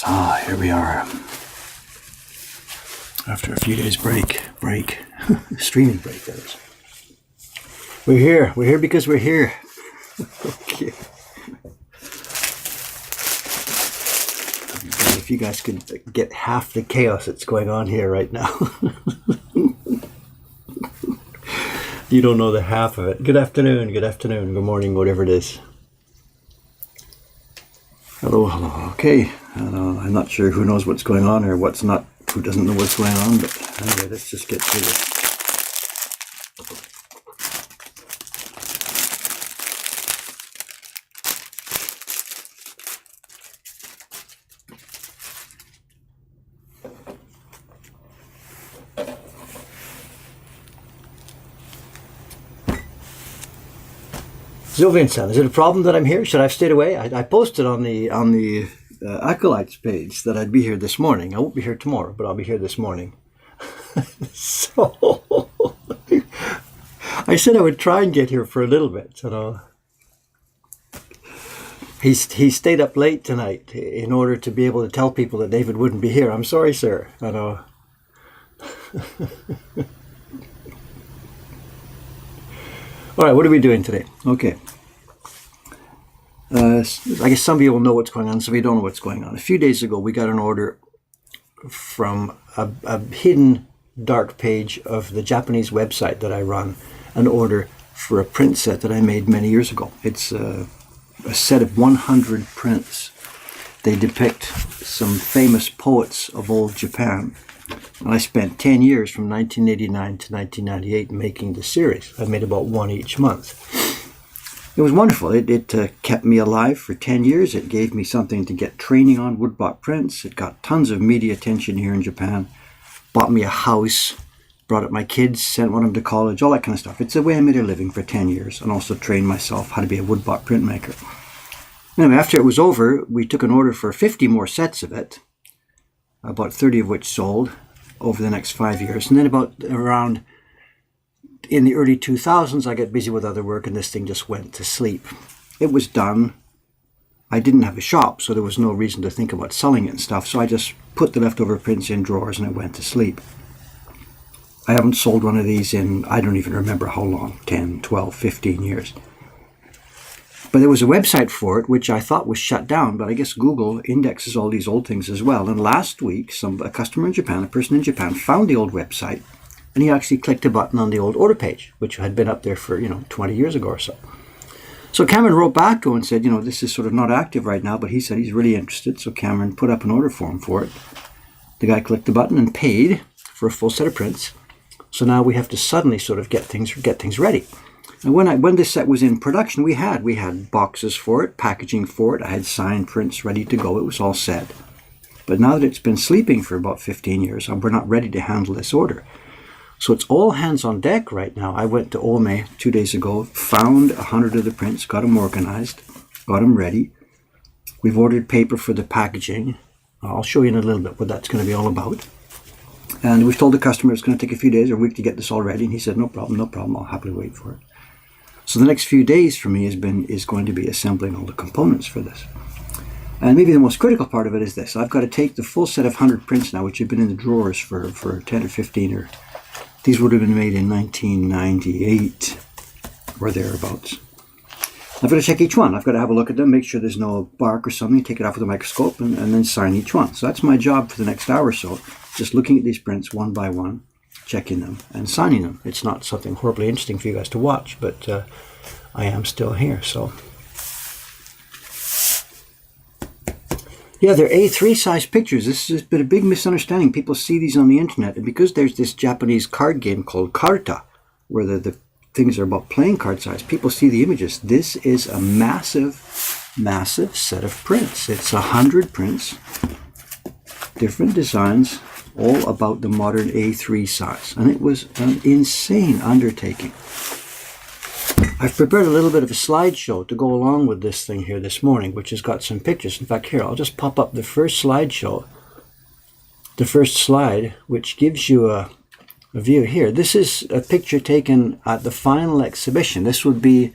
Here we are. After a few days break, streaming break, that is. We're here because we're here. Okay. If you guys could get half the chaos that's going on here right now. You don't know the half of it. Good afternoon, good morning, whatever it is. Hello. Okay, I'm not sure who knows what's going on or what's not, who doesn't know what's going on, but anyway, let's just get through this. Sylvian-san, is it a problem that I'm here? Should I have stayed away? I posted on the Acolytes page that I'd be here this morning. I won't be here tomorrow, but I'll be here this morning. So I said I would try and get here for a little bit. You know, he stayed up late tonight in order to be able to tell people that David wouldn't be here. I'm sorry, sir. You know. All right, what are we doing today? Okay. I guess some of you will know what's going on, some of you don't know what's going on. A few days ago, we got an order from a hidden dark page of the Japanese website that I run, an order for a print set that I made many years ago. It's a set of 100 prints. They depict some famous poets of old Japan. And I spent 10 years from 1989 to 1998 making the series. I made about one each month. It was wonderful. It kept me alive for 10 years. It gave me something to get training on, woodblock prints. It got tons of media attention here in Japan. Bought me a house, brought up my kids, sent one of them to college, all that kind of stuff. It's a way I made a living for 10 years and also trained myself how to be a woodblock printmaker. Anyway, after it was over, we took an order for 50 more sets of it, about 30 of which sold over the next 5 years. And then around in the early 2000s, I got busy with other work and this thing just went to sleep. It was done. I didn't have a shop, so there was no reason to think about selling it and stuff. So I just put the leftover prints in drawers and it went to sleep. I haven't sold one of these in, I don't even remember how long, 10, 12, 15 years. But there was a website for it, which I thought was shut down, but I guess Google indexes all these old things as well. And last week, a customer in Japan, a person in Japan, found the old website, and he actually clicked a button on the old order page, which had been up there for, 20 years ago or so. So Cameron wrote back to him and said, this is sort of not active right now, but he said he's really interested. So Cameron put up an order form for it. The guy clicked the button and paid for a full set of prints. So now we have to suddenly sort of get things ready. And when this set was in production, we had boxes for it, packaging for it. I had signed prints ready to go. It was all set. But now that it's been sleeping for about 15 years, we're not ready to handle this order. So it's all hands on deck right now. I went to Ome 2 days ago, found 100 of the prints, got them organized, got them ready. We've ordered paper for the packaging. I'll show you in a little bit what that's going to be all about. And we've told the customer it's going to take a few days or a week to get this all ready. And he said, no problem, I'll happily wait for it. So the next few days for me is going to be assembling all the components for this. And maybe the most critical part of it is this. I've got to take the full set of 100 prints now, which have been in the drawers for 10 or 15, or these would have been made in 1998 or thereabouts. I've got to check each one. I've got to have a look at them, make sure there's no bark or something, take it off with a microscope, and then sign each one. So that's my job for the next hour or so, just looking at these prints one by one, checking them and signing them. It's not something horribly interesting for you guys to watch, but I am still here. So yeah, they're A3 size pictures. This has been a big misunderstanding. People see these on the internet, and because there's this Japanese card game called Karta, where the things are about playing card size, people see the images. This is a massive set of prints. It's 100 prints, different designs, all about the modern A3 size. And it was an insane undertaking. I've prepared a little bit of a slideshow to go along with this thing here this morning, which has got some pictures. In fact, here, I'll just pop up the first slideshow, the first slide, which gives you a view here. This is a picture taken at the final exhibition. This would be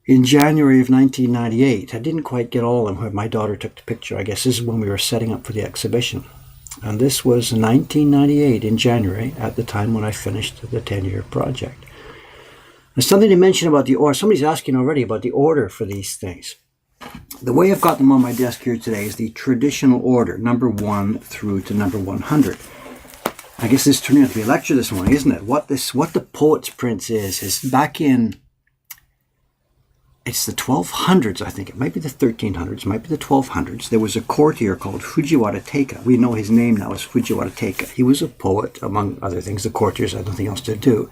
in January of 1998. I didn't quite get all of them where my daughter took the picture. I guess this is when we were setting up for the exhibition. And this was 1998 in January, at the time when I finished the 10-year project. There's something to mention about the order. Somebody's asking already about the order for these things. The way I've got them on my desk here today is the traditional order, number 1 through to number 100. I guess this turned out to be a lecture this morning, isn't it? What the Poets Prince is back in, it's the 1200s, I think. It might be the 1300s, it might be the 1200s. There was a courtier called Fujiwara Taika. We know his name now as Fujiwara Taika. He was a poet, among other things. The courtiers had nothing else to do.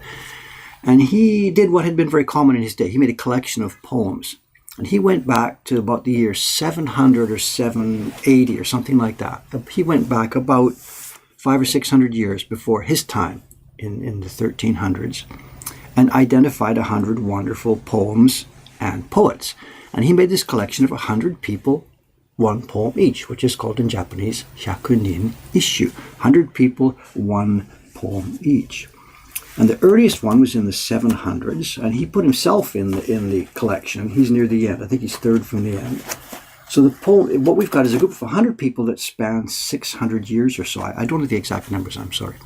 And he did what had been very common in his day. He made a collection of poems. And he went back to about the year 700 or 780 or something like that. He went back about 500 or 600 years before his time in the 1300s and identified 100 wonderful poems and poets. And he made this collection of 100 people, one poem each, which is called in Japanese hyakunin isshu. 100 people, one poem each. And the earliest one was in the 700s, and he put himself in the collection. He's near the end. I think he's third from the end. So the poem, what we've got is a group of 100 people that spans 600 years or so. I don't know the exact numbers, I'm sorry.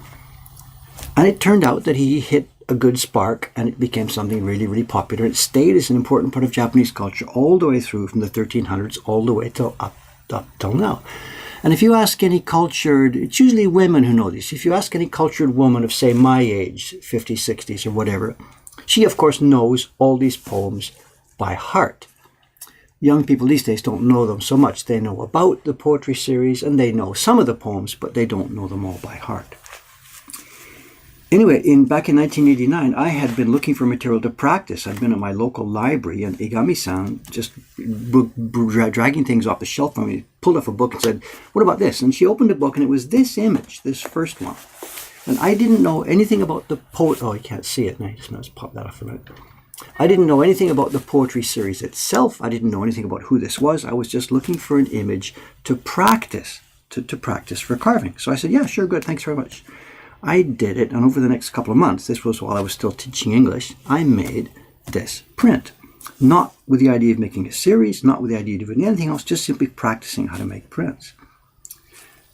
And it turned out that he hit a good spark, and it became something really, really popular. It stayed as an important part of Japanese culture all the way through from the 1300s all the way till up till now. And if you ask any cultured, it's usually women who know this. If you ask any cultured woman of, say, my age, 50s, 60s, or whatever, she, of course, knows all these poems by heart. Young people these days don't know them so much. They know about the poetry series, and they know some of the poems, but they don't know them all by heart. Anyway, back in 1989, I had been looking for material to practice. I'd been at my local library, and Igami-san just dragging things off the shelf for me, pulled off a book and said, "What about this?" And she opened the book, and it was this image, this first one. And I didn't know anything about the poet. Oh, you can't see it now. Just pop that off a minute. I didn't know anything about the poetry series itself. I didn't know anything about who this was. I was just looking for an image to practice, to practice for carving. So I said, "Yeah, sure, good, thanks very much." I did it, and over the next couple of months, this was while I was still teaching English, I made this print. Not with the idea of making a series, not with the idea of doing anything else, just simply practicing how to make prints.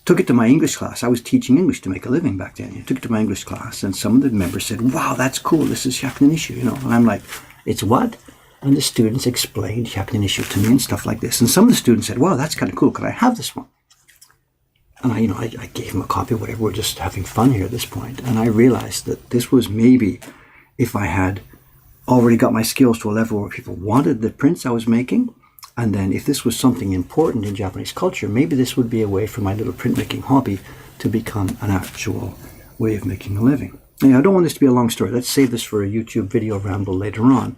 Took it to my English class. I was teaching English to make a living back then. I took it to my English class, and some of the members said, "Wow, that's cool, this is hyakunin isshu," you know. And I'm like, "It's what?" And the students explained hyakunin isshu to me and stuff like this. And some of the students said, "Wow, that's kind of cool, could I have this one?" And I gave him a copy, whatever. We're just having fun here at this point. And I realized that this was maybe, if I had already got my skills to a level where people wanted the prints I was making, and then if this was something important in Japanese culture, maybe this would be a way for my little printmaking hobby to become an actual way of making a living. Now, I don't want this to be a long story. Let's save this for a YouTube video ramble later on.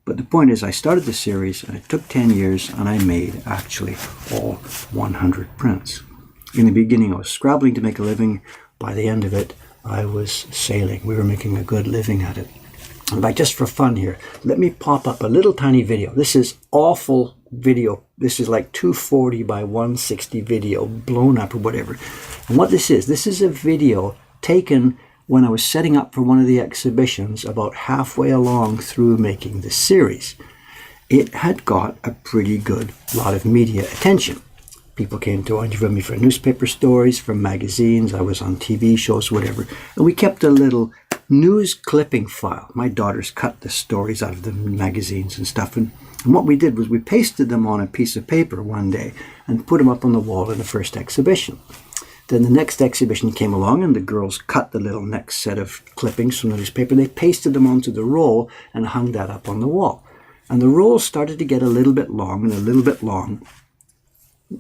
But the point is, I started the series, and it took 10 years, and I made actually all 100 prints. In the beginning, I was scrabbling to make a living. By the end of it, I was sailing. We were making a good living at it. And just for fun here, let me pop up a little tiny video. This is awful video. This is like 240 by 160 video, blown up or whatever. And what this is a video taken when I was setting up for one of the exhibitions about halfway along through making this series. It had got a pretty good lot of media attention. People came to interview me for newspaper stories, from magazines. I was on TV shows, whatever. And we kept a little news clipping file. My daughters cut the stories out of the magazines and stuff. And what we did was we pasted them on a piece of paper one day and put them up on the wall in the first exhibition. Then the next exhibition came along, and the girls cut the little next set of clippings from the newspaper. They pasted them onto the roll and hung that up on the wall. And the roll started to get a little bit long and a little bit long.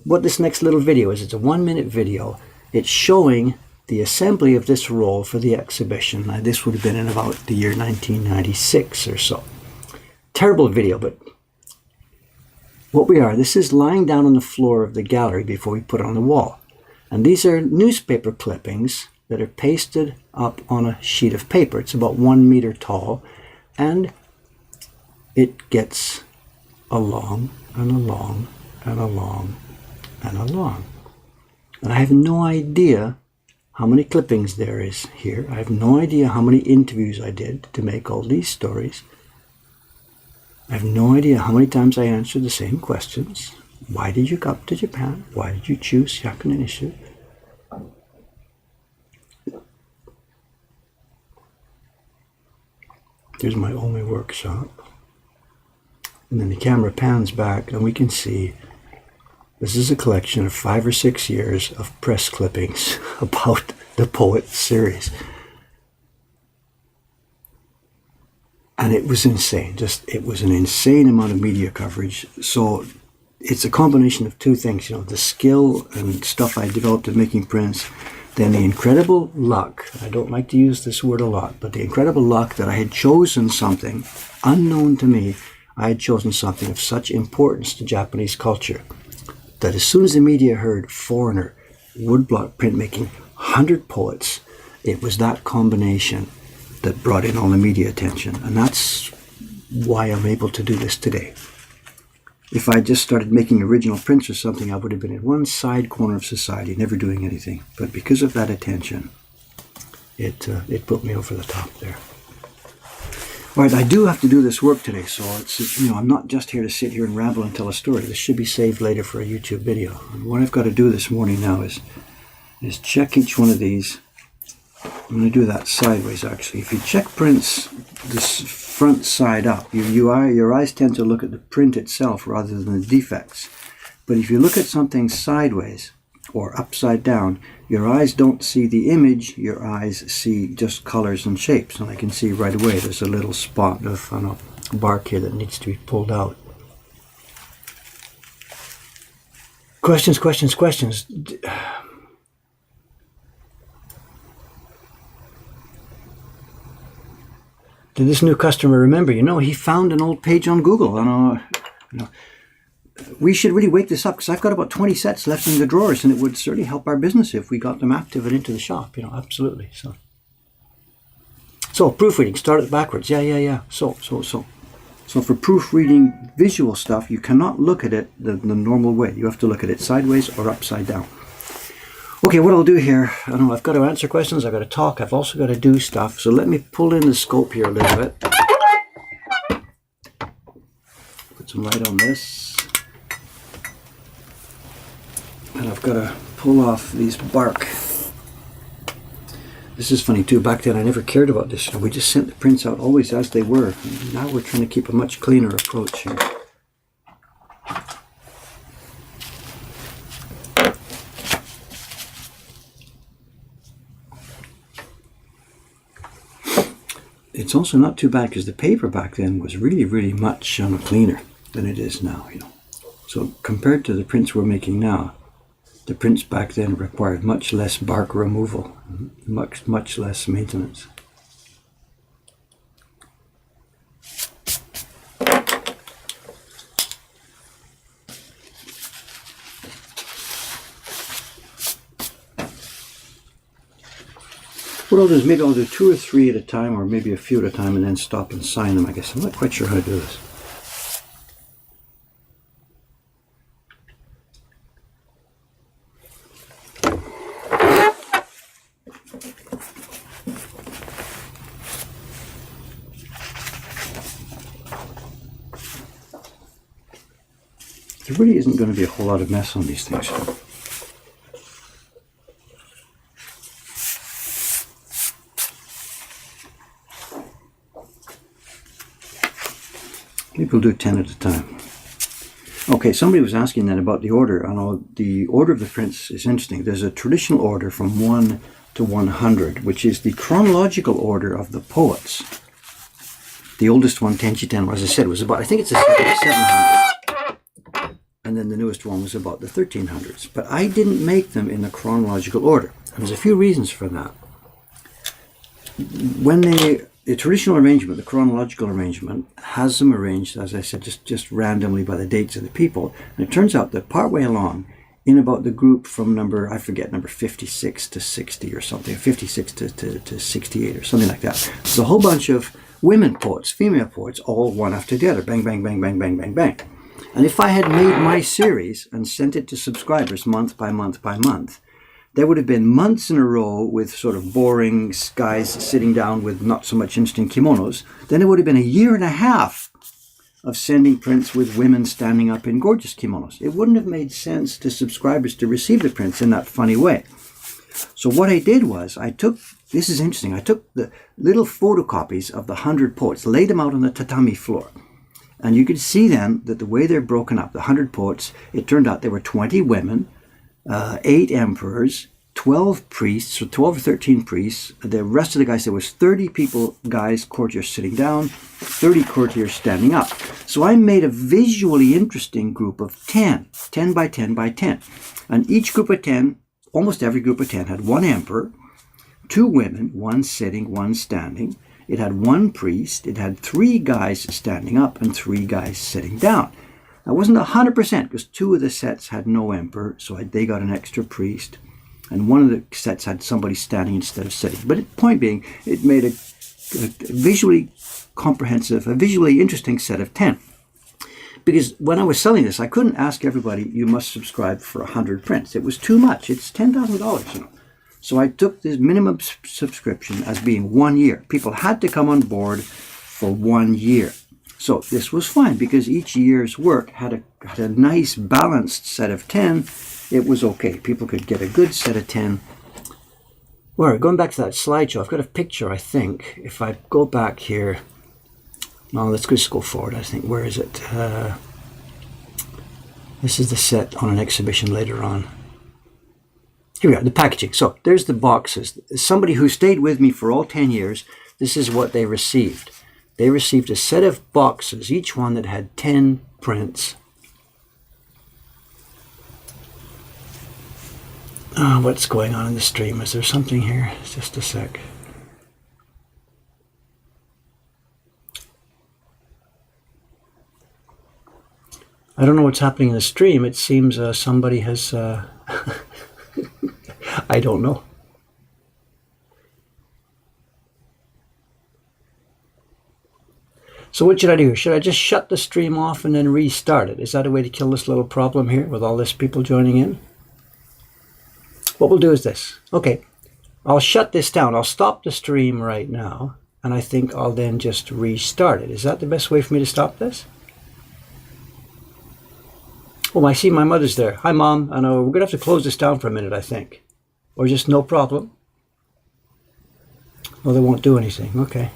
What this next little video is, it's a 1-minute video. It's showing the assembly of this roll for the exhibition. Now, this would have been in about the year 1996 or so. Terrible video, but this is lying down on the floor of the gallery before we put it on the wall. And these are newspaper clippings that are pasted up on a sheet of paper. It's about 1 meter tall, and it gets along and along and along and along. And I have no idea how many clippings there is here. I have no idea how many interviews I did to make all these stories. I have no idea how many times I answered the same questions. Why did you come to Japan? Why did you choose Hyakunin issue? Here's my only workshop. And then the camera pans back and we can see this is a collection of 5 or 6 years of press clippings about the Poet series. And it was insane. It was an insane amount of media coverage. So it's a combination of two things, the skill and stuff I developed in making prints, then the incredible luck. I don't like to use this word a lot, but the incredible luck that I had chosen something unknown to me. I had chosen something of such importance to Japanese culture that as soon as the media heard foreigner, woodblock printmaking, 100 poets, it was that combination that brought in all the media attention. And that's why I'm able to do this today. If I just started making original prints or something, I would have been in one side corner of society, never doing anything. But because of that attention, it put me over the top there. All right, I do have to do this work today, so it's, I'm not just here to sit here and ramble and tell a story. This should be saved later for a YouTube video. And what I've got to do this morning now is check each one of these. I'm going to do that sideways, actually. If you check prints this front side up, your eyes tend to look at the print itself rather than the defects. But if you look at something sideways or upside down, your eyes don't see the image, your eyes see just colors and shapes. And I can see right away there's a little spot of bark here that needs to be pulled out. Questions, questions, questions. Did this new customer remember? He found an old page on Google. We should really wake this up because I've got about 20 sets left in the drawers, and it would certainly help our business if we got them active and into the shop. Absolutely. So proofreading, start it backwards. Yeah. So for proofreading visual stuff, you cannot look at it the normal way. You have to look at it sideways or upside down. Okay, what I'll do here, I've got to answer questions, I've got to talk, I've also got to do stuff. So let me pull in the scope here a little bit. Put some light on this. And I've got to pull off these bark. This is funny too, back then I never cared about this. We just sent the prints out always as they were. Now we're trying to keep a much cleaner approach here. It's also not too bad because the paper back then was really, really much cleaner than it is now, So compared to the prints we're making now, the prints back then required much less bark removal, much less maintenance. What I'll do is maybe I'll do 2 or 3 at a time, or maybe a few at a time, and then stop and sign them, I guess. I'm not quite sure how to do this. There really isn't going to be a whole lot of mess on these things. Maybe we'll do 10 at a time. Okay, somebody was asking then about the order. The order of the prints is interesting. There's a traditional order from 1 to 100, which is the chronological order of the poets. The oldest one, Tenchi-ten, as I said, was about, I think it's a 700. And then the newest one was about the 1300s. But I didn't make them in the chronological order. And there's a few reasons for that. The traditional arrangement, the chronological arrangement, has them arranged, as I said, just randomly by the dates of the people. And it turns out that partway along, in about the group from number 56 to 60 or something, 56 to 68 or something like that, there's a whole bunch of women poets, female poets, all one after the other. Bang, bang, bang, bang, bang, bang, bang. And if I had made my series and sent it to subscribers month by month by month, there would have been months in a row with sort of boring guys sitting down with not so much interesting kimonos. Then it would have been a year and a half of sending prints with women standing up in gorgeous kimonos. It wouldn't have made sense to subscribers to receive the prints in that funny way. So what I did was I took the little photocopies of the 100 poets, laid them out on the tatami floor. And you could see then that the way they're broken up, the 100 poets, it turned out there were 20 women, 8 emperors, 12 priests, so 12 or 13 priests. The rest of the guys, there was 30 people, guys, courtiers sitting down, 30 courtiers standing up. So I made a visually interesting group of 10 by 10 by 10. And each group of 10, almost every group of 10 had one emperor, 2 women, 1 sitting, 1 standing. It had 1 priest, it had 3 guys standing up and 3 guys sitting down. That wasn't 100% because 2 of the sets had no emperor, so they got an extra priest. And 1 of the sets had somebody standing instead of sitting. But the point being, it made a visually comprehensive, a visually interesting set of 10. Because when I was selling this, I couldn't ask everybody, you must subscribe for 100 prints. It was too much. It's $10,000, you know. So I took this minimum subscription as being 1 year. People had to come on board for 1 year. So this was fine because each year's work had a nice balanced set of 10. It was okay. People could get a good set of 10. All right, going back to that slideshow, I've got a picture, I think. If I go back here, no, let's just go forward, I think. Where is it? This is the set on an exhibition later on. Here we are, the packaging. So there's the boxes. Somebody who stayed with me for all 10 years, this is what they received. They received a set of boxes, each one that had 10 prints. Oh, what's going on in the stream? Is there something here? Just a sec. I don't know what's happening in the stream. It seems somebody has... I don't know. So what should I do? Should I just shut the stream off and then restart it? Is that a way to kill this little problem here with all this people joining in? What we'll do is this. Okay, I'll shut this down. I'll stop the stream right now, and I think I'll then just restart it. Is that the best way for me to stop this? Oh, I see my mother's there. Hi, Mom. I know we're going to have to close this down for a minute, I think. Or just no problem. Well, they won't do anything. Okay.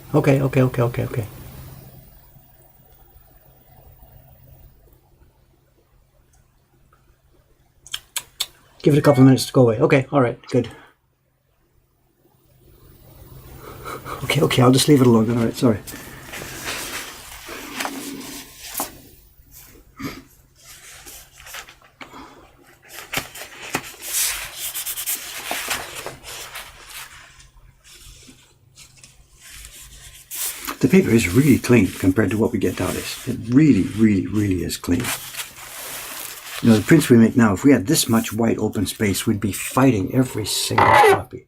Give it a couple of minutes to go away. Okay, all right, good. Okay, I'll just leave it alone then. All right, sorry. The paper is really clean compared to what we get nowadays. It really is clean. You know, the prints we make now, if we had this much white open space, we'd be fighting every single copy.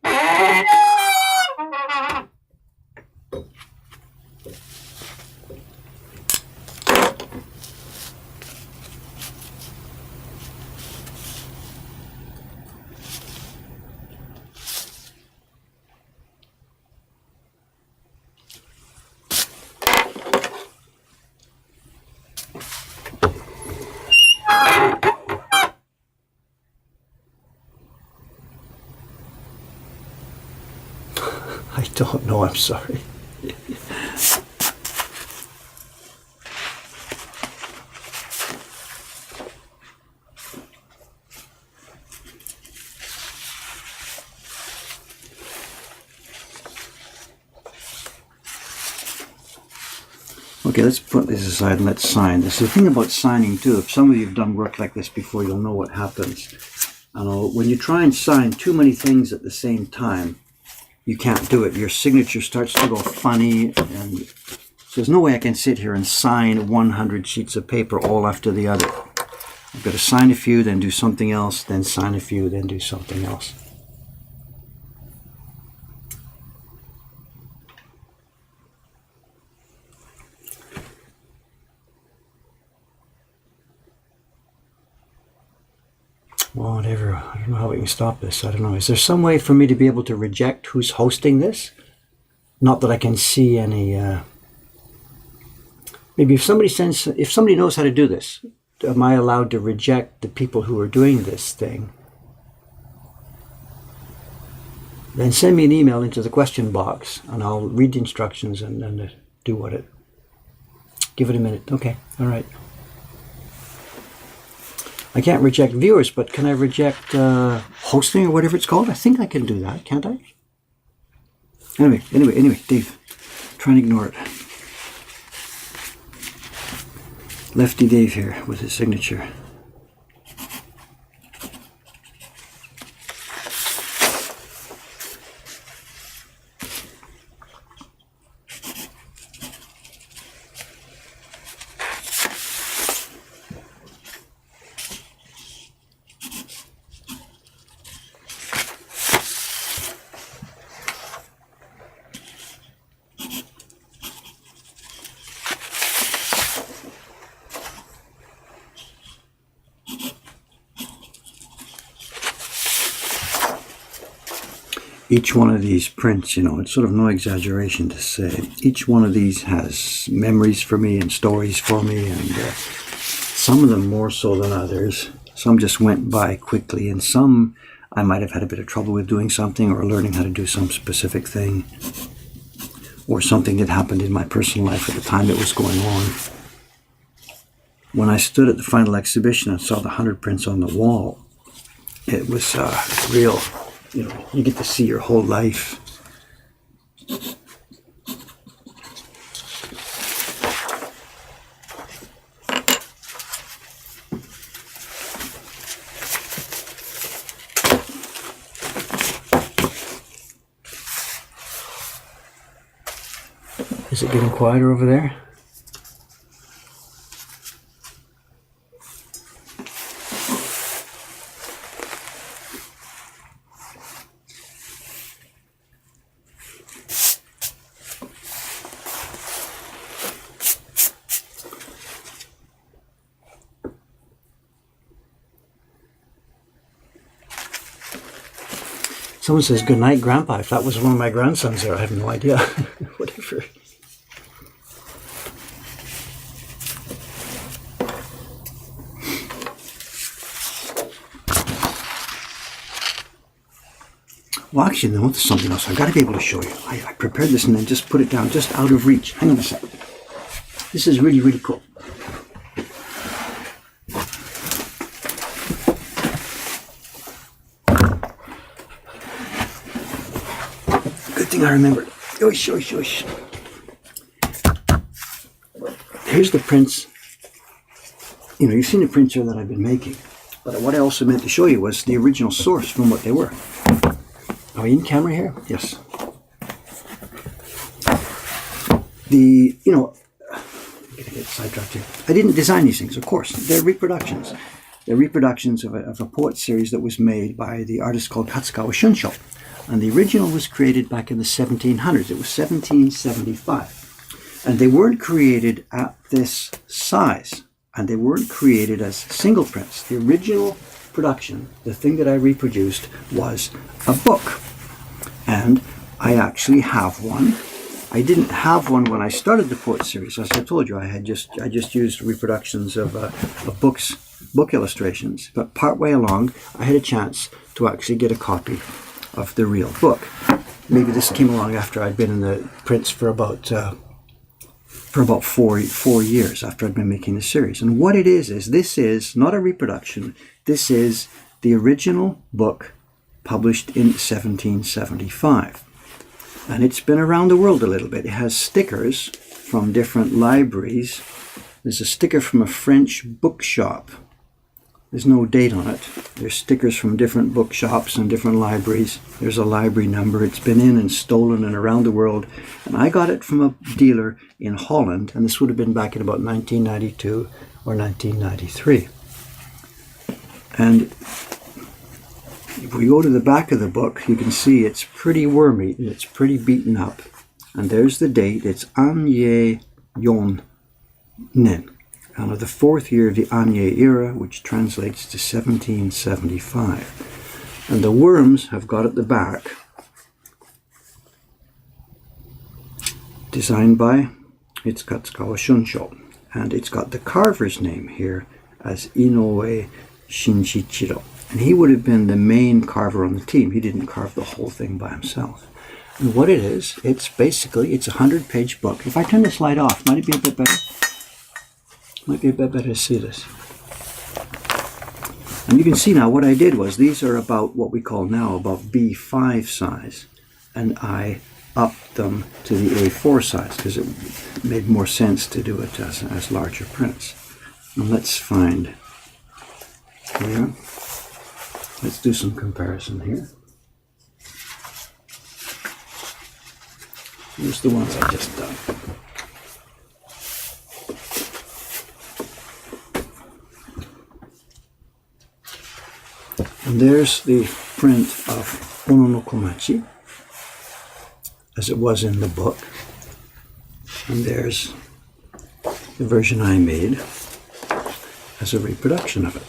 I don't know, I'm sorry. Okay, let's put this aside and let's sign this. The thing about signing too, if some of you have done work like this before, you'll know what happens. When you try and sign too many things at the same time, you can't do it. Your signature starts to go funny, and so there's no way I can sit here and sign 100 sheets of paper all after the other. I've got to sign a few, then do something else, then sign a few, then do something else. Whatever. I don't know how we can stop this. I don't know. Is there some way for me to be able to reject who's hosting this? Not that I can see any... maybe Maybe if somebody knows how to do this, am I allowed to reject the people who are doing this thing? Then send me an email into the question box, and I'll read the instructions and do what it. Give it a minute. Okay, all right. I can't reject viewers, but can I reject hosting or whatever it's called? I think I can do that, can't I? Anyway, Dave, try and ignore it. Lefty Dave here with his signature. Each one of these prints, you know, it's sort of no exaggeration to say, each one of these has memories for me and stories for me, and some of them more so than others. Some just went by quickly, and some I might have had a bit of trouble with doing something or learning how to do some specific thing, or something that happened in my personal life at the time it was going on. When I stood at the final exhibition and saw the 100 prints on the wall, it was real. You know, you get to see your whole life. Is it getting quieter over there? Someone says, "Good night, Grandpa." If that was one of my grandsons there, I have no idea. Whatever. Well, actually, no, there's something else. I've got to be able to show you. I prepared this and then just put it down just out of reach. Hang on a second. This is really, really cool. I remembered. Oish. Here's the prints. You know, you've seen the prints here that I've been making. But what I also meant to show you was the original source from what they were. Are we in camera here? Yes. You know, I'm going to get sidetracked here. I didn't design these things, of course. They're reproductions. They're reproductions of a poet series that was made by the artist called Katsukawa Shunsho. And the original was created back in the 1700s. It was 1775. And they weren't created at this size. And they weren't created as single prints. The original production, the thing that I reproduced, was a book. And I actually have one. I didn't have one when I started the poet series. As I told you, I just used reproductions of book illustrations. But partway along, I had a chance to actually get a copy of the real book. Maybe this came along after I'd been in the prints for about 4 years after I'd been making the series. And what it is this is not a reproduction. This is the original book published in 1775. And it's been around the world a little bit. It has stickers from different libraries. There's a sticker from a French bookshop. There's no date on it. There's stickers from different bookshops and different libraries. There's a library number. It's been in and stolen and around the world. And I got it from a dealer in Holland, and this would have been back in about 1992 or 1993. And if we go to the back of the book, you can see it's pretty worm-eaten. It's pretty beaten up. And there's the date. It's Anye Yon Nen. And of the 4th year of the Anye era, which translates to 1775. And the worms have got at the back, designed by Katsukawa Shunsho. and it's got the carver's name here as Inoue Shinjichiro. And he would have been the main carver on the team. He didn't carve the whole thing by himself. And what it is, it's basically, it's a 100-page book. If I turn this light off, might it be a bit better? Might be a bit better to see this. And you can see now what I did was, these are about what we call now about B5 size. And I upped them to the A4 size because it made more sense to do it as larger prints. And let's find here. Let's do some comparison here. Here's the ones I just done. And there's the print of Ononokomachi as it was in the book. And there's the version I made as a reproduction of it.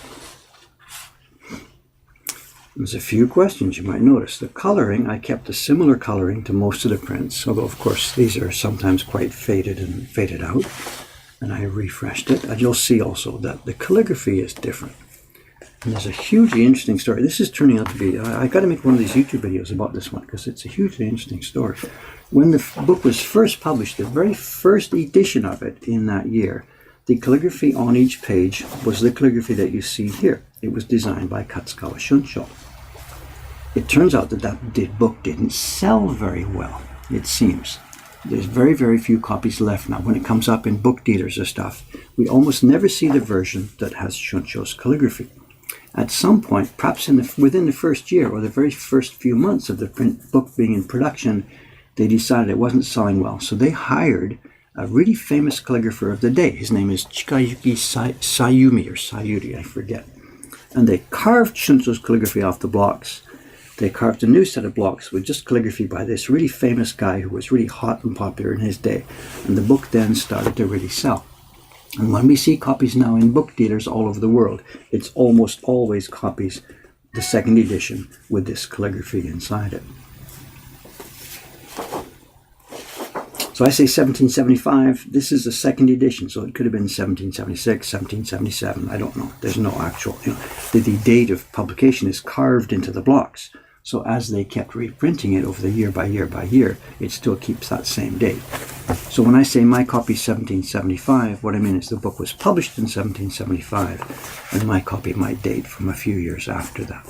There's a few questions you might notice. The coloring, I kept a similar coloring to most of the prints, although of course these are sometimes quite faded and faded out. And I refreshed it. And you'll see also that the calligraphy is different. And there's a hugely interesting story. This is turning out to be, I got to make one of these YouTube videos about this one because it's a hugely interesting story. When the book was first published, the very first edition of it in that year, the calligraphy on each page was the calligraphy that you see here. It was designed by Katsukawa Shuncho. It turns out that that book didn't sell very well, it seems. There's very, very few copies left now. When it comes up in book dealers or stuff, we almost never see the version that has Shuncho's calligraphy. At some point, perhaps within the first year or the very first few months of the book being in production, they decided it wasn't selling well. So they hired a really famous calligrapher of the day. His name is Chikayuki Sayumi or Sayuri, I forget. And they carved Shuncho's calligraphy off the blocks. They carved a new set of blocks with just calligraphy by this really famous guy who was really hot and popular in his day. And the book then started to really sell. And when we see copies now in book dealers all over the world, it's almost always copies, the second edition, with this calligraphy inside it. So I say 1775, this is the second edition, so it could have been 1776, 1777, I don't know. There's no actual, the date of publication is carved into the blocks. So as they kept reprinting it over the year by year by year, it still keeps that same date. So when I say my copy 1775, what I mean is the book was published in 1775, and my copy might date from a few years after that.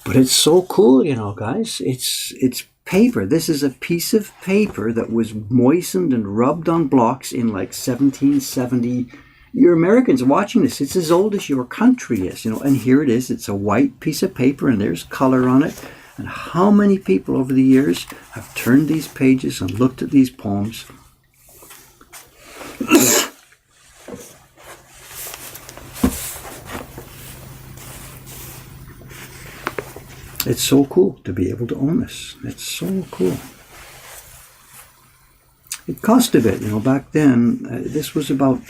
But it's so cool, guys. It's paper. This is a piece of paper that was moistened and rubbed on blocks in like 1770. You're Americans watching this. It's as old as your country is, and here it is. It's a white piece of paper and there's color on it. And how many people over the years have turned these pages and looked at these poems? It's so cool to be able to own this. It's so cool. It cost a bit, back then. This was about,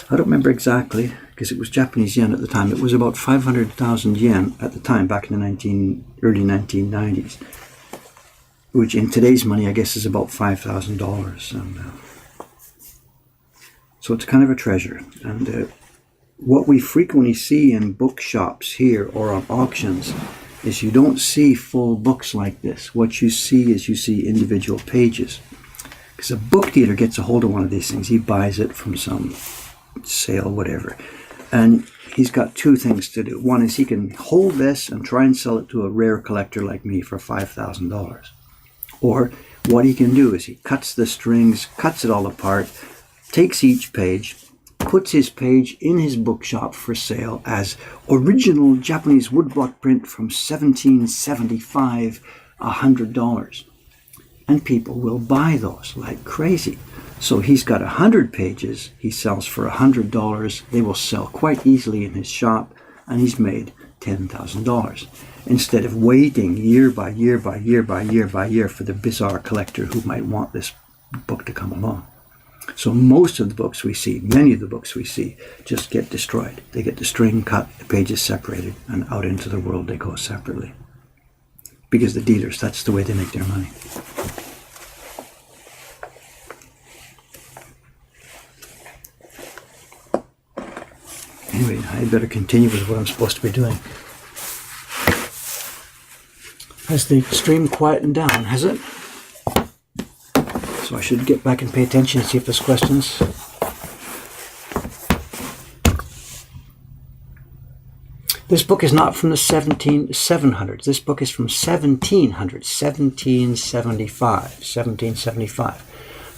I don't remember exactly, because it was Japanese yen at the time. It was about 500,000 yen at the time, back in the early 1990s, which in today's money, I guess, is about $5,000. And so it's kind of a treasure. And what we frequently see in bookshops here or on auctions is you don't see full books like this. What you see is you see individual pages. Because a book dealer gets a hold of one of these things. He buys it from some sale, whatever. And he's got two things to do. One is he can hold this and try and sell it to a rare collector like me for $5,000. Or what he can do is he cuts the strings, cuts it all apart, takes each page, puts his page in his bookshop for sale as original Japanese woodblock print from 1775, $100. And people will buy those like crazy. So he's got 100 pages, he sells for $100. They will sell quite easily in his shop, and he's made $10,000. Instead of waiting year by year by year by year by year for the bizarre collector who might want this book to come along. So most of the books we see, many of the books we see, just get destroyed. They get the string cut, the pages separated, and out into the world they go separately. Because the dealers, that's the way they make their money. Anyway, I better continue with what I'm supposed to be doing. Has the stream quietened down, has it? So I should get back and pay attention and see if there's questions. This book is not from the 1700s. This book is from 1775.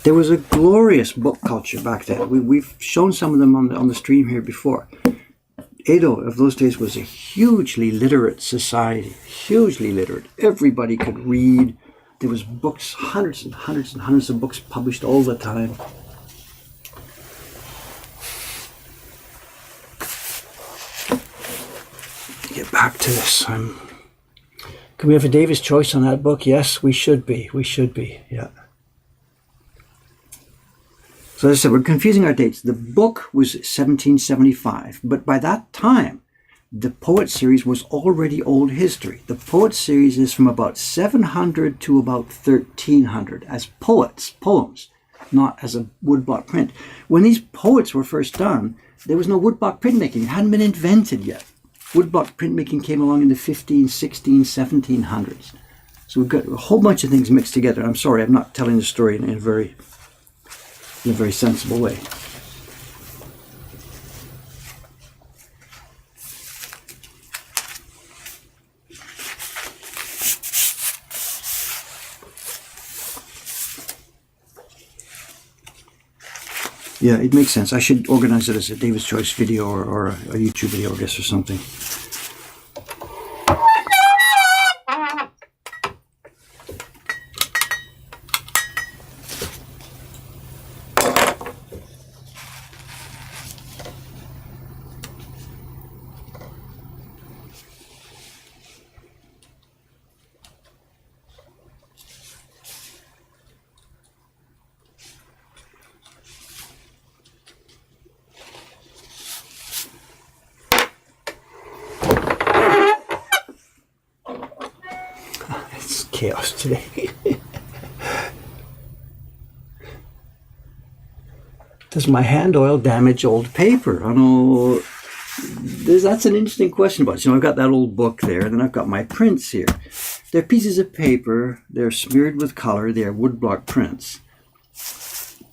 There was a glorious book culture back then. We've shown some of them on the stream here before. Edo of those days was a hugely literate society, hugely literate. Everybody could read. There was books, hundreds and hundreds and hundreds of books published all the time. Get back to this. Can we have a David's choice on that book? Yes, we should be. We should be, yeah. So as I said, we're confusing our dates. The book was 1775, but by that time, the Poet series was already old history. The Poet series is from about 700 to about 1300 as poems, not as a woodblock print. When these poets were first done, there was no woodblock printmaking. It hadn't been invented yet. Woodblock printmaking came along in the 15, 16, 1700s. So we've got a whole bunch of things mixed together. I'm sorry, I'm not telling the story in a very sensible way. Yeah, it makes sense. I should organize it as a David's Choice video or a YouTube video, I guess, or something. Chaos today. Does my hand oil damage old paper? I know that's an interesting question about it. You know, I've got that old book there, and then I've got my prints here. They're pieces of paper. They're smeared with color. They are woodblock prints.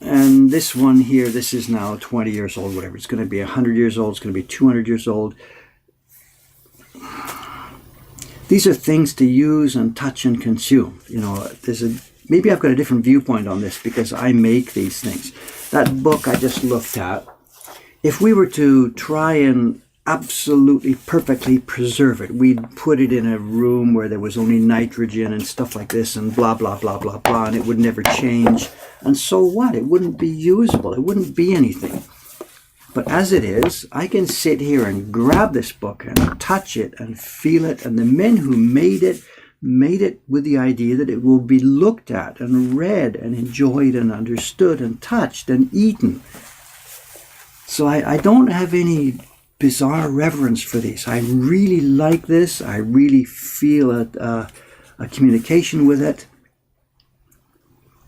And this one here, this is now 20 years old, whatever. It's going to be 100 years old. It's going to be 200 years old. These are things to use and touch and consume. You know, maybe I've got a different viewpoint on this because I make these things. That book I just looked at, if we were to try and absolutely perfectly preserve it, we'd put it in a room where there was only nitrogen and stuff like this and blah, blah, blah, blah, blah, and it would never change. And so what? It wouldn't be usable. It wouldn't be anything. But as it is, I can sit here and grab this book and touch it and feel it. And the men who made it with the idea that it will be looked at and read and enjoyed and understood and touched and eaten. So I don't have any bizarre reverence for these. I really like this. I really feel a communication with it.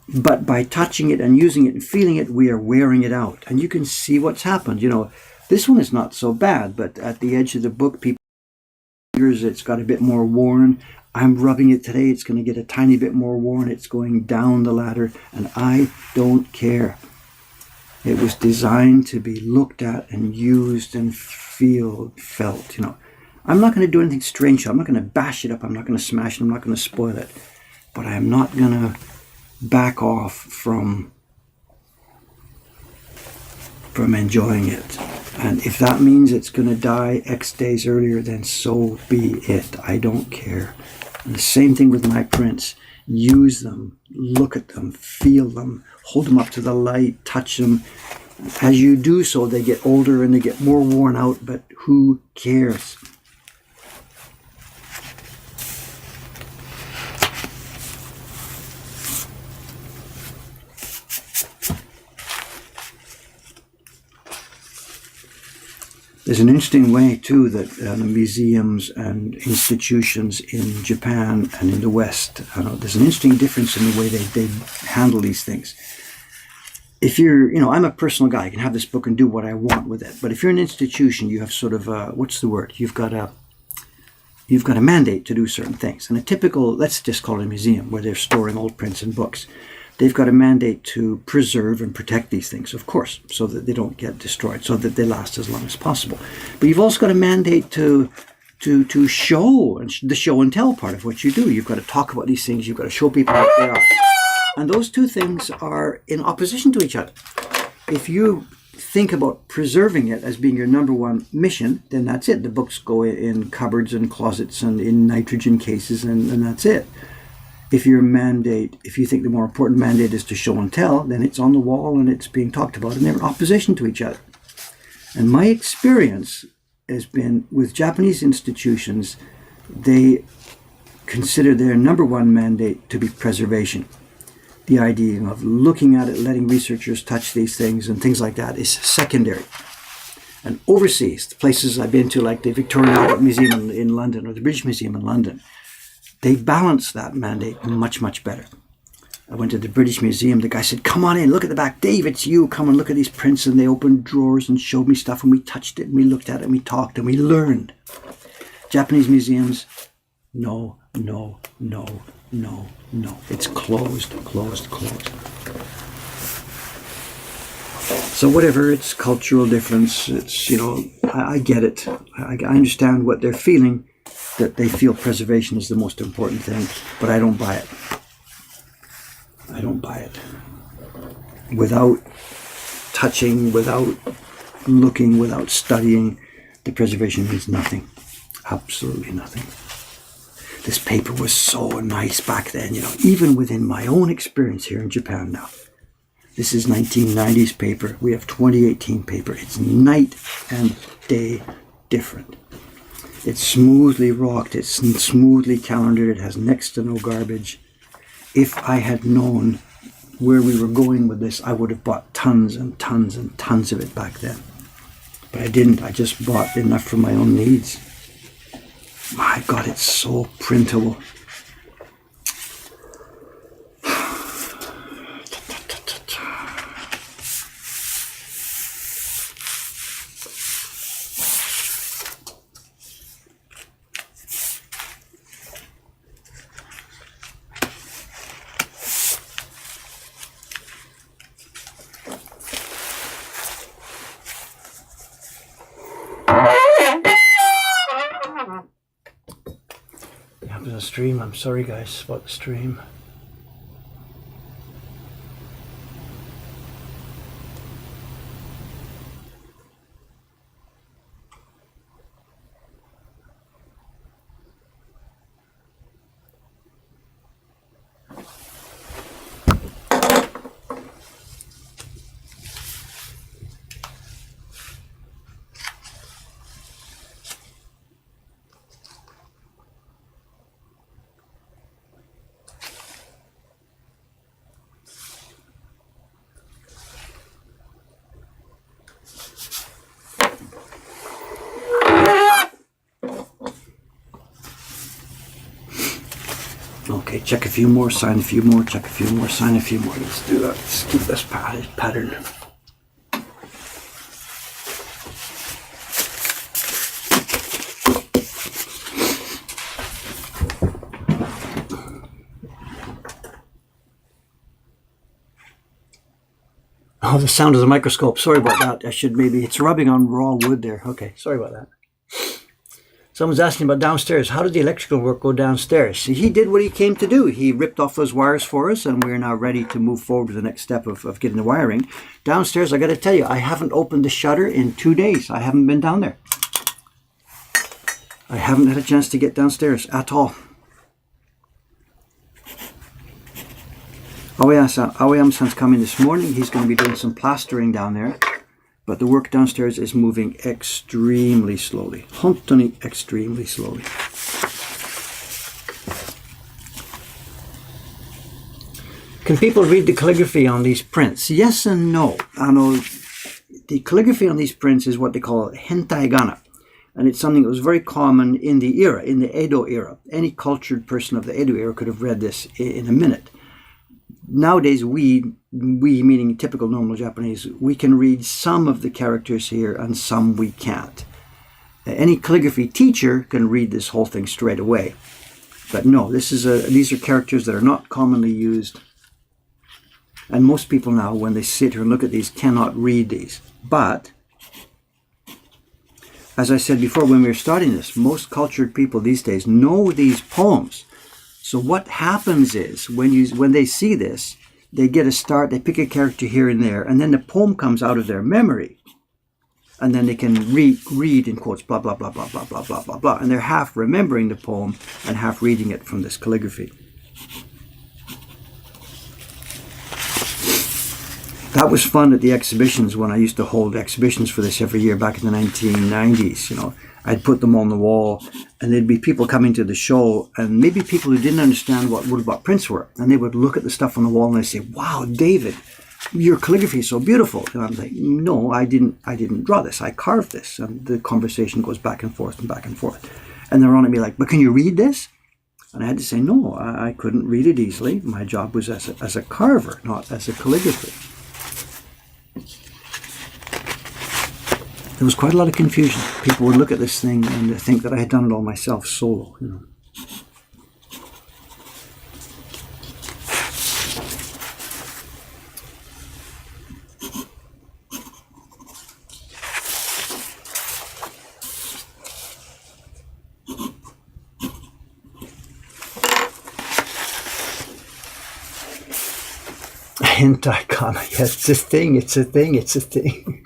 But by touching it and using it and feeling it, we are wearing it out. And you can see what's happened. You know, this one is not so bad, but at the edge of the book, it's got a bit more worn. I'm rubbing it today. It's going to get a tiny bit more worn. It's going down the ladder, and I don't care. It was designed to be looked at and used and felt. You know, I'm not going to do anything strange. I'm not going to bash it up. I'm not going to smash it. I'm not going to spoil it. But I am not going to back off from enjoying it. And if that means it's going to die X days earlier, then so be it. I don't care. And the same thing with my prints. Use them, look at them, feel them, hold them up to the light, touch them. As you do so, they get older and they get more worn out, but who cares? There's an interesting way, too, that the museums and institutions in Japan and in the West, there's an interesting difference in the way they handle these things. if you're, I'm a personal guy. I can have this book and do what I want with it. But if you're an institution, you have sort of, what's the word? You've got a mandate to do certain things. And a typical, let's just call it a museum, where they're storing old prints and books. They've got a mandate to preserve and protect these things, of course, so that they don't get destroyed, so that they last as long as possible. But you've also got a mandate to show, and the show and tell part of what you do. You've got to talk about these things. You've got to show people what they are. And those two things are in opposition to each other. If you think about preserving it as being your number one mission, then that's it. The books go in cupboards and closets and in nitrogen cases, and that's it. If your mandate, if you think the more important mandate is to show and tell, then it's on the wall and it's being talked about, and they're in opposition to each other. And my experience has been with Japanese institutions, they consider their number one mandate to be preservation. The idea of looking at it, letting researchers touch these things and things like that is secondary. And overseas, the places I've been to, like the Victoria and Albert Museum in London or the British Museum in London, they balance that mandate much, much better. I went to the British Museum. The guy said, come on in, look at the back. Dave, it's you. Come and look at these prints. And they opened drawers and showed me stuff, and we touched it and we looked at it and we talked and we learned. Japanese museums, no, no, no, no, no. It's closed, closed, closed. So whatever, it's cultural difference. It's, I get it. I understand what they're feeling, that they feel preservation is the most important thing, but I don't buy it. I don't buy it. Without touching, without looking, without studying, the preservation means nothing. Absolutely nothing. This paper was so nice back then, even within my own experience here in Japan now. This is 1990s paper. We have 2018 paper. It's night and day different. It's smoothly rocked. It's smoothly calendared. It has next to no garbage. If I had known where we were going with this, I would have bought tons and tons and tons of it back then. But I didn't. I just bought enough for my own needs. My God, it's so printable. A stream. I'm sorry guys about the stream. Okay, check a few more, sign a few more, check a few more, sign a few more. Let's do that. Let's keep this pattern. Oh, the sound of the microscope. Sorry about that. I should maybe, it's rubbing on raw wood there. Okay, sorry about that. Someone's asking about downstairs. How did the electrical work go downstairs? He did what he came to do. He ripped off those wires for us, and we're now ready to move forward to the next step of getting the wiring. Downstairs, I got to tell you, I haven't opened the shutter in 2 days. I haven't been down there. I haven't had a chance to get downstairs at all. Aoyama-san's coming this morning. He's going to be doing some plastering down there. But the work downstairs is moving extremely slowly. Hontoni extremely slowly. Can people read the calligraphy on these prints? Yes and no. The calligraphy on these prints is what they call hentaigana. And it's something that was very common in the era, in the Edo era. Any cultured person of the Edo era could have read this in a minute. nowadays we meaning typical normal Japanese, we can read some of the characters here and some we can't. Any calligraphy teacher can read this whole thing straight away. But no, these are characters that are not commonly used. And most people now, when they sit here and look at these, cannot read these. But, as I said before when we were starting this, most cultured people these days know these poems. So what happens is, when they see this, they get a start, they pick a character here and there, and then the poem comes out of their memory. And then they can read in quotes, blah, blah, blah, blah, blah, blah, blah, blah, blah. And they're half remembering the poem and half reading it from this calligraphy. That was fun at the exhibitions when I used to hold exhibitions for this every year back in the 1990s. You know, I'd put them on the wall and there'd be people coming to the show and maybe people who didn't understand what woodblock prints were. And they would look at the stuff on the wall and they'd say, wow, David, your calligraphy is so beautiful. And I'm like, no, I didn't draw this. I carved this. And the conversation goes back and forth and back and forth. And they're on at me like, but can you read this? And I had to say, no, I couldn't read it easily. My job was as a carver, not as a calligrapher. There was quite a lot of confusion. People would look at this thing and think that I had done it all myself, solo, you know. Hentai-kana, yes, it's a thing, it's a thing, it's a thing.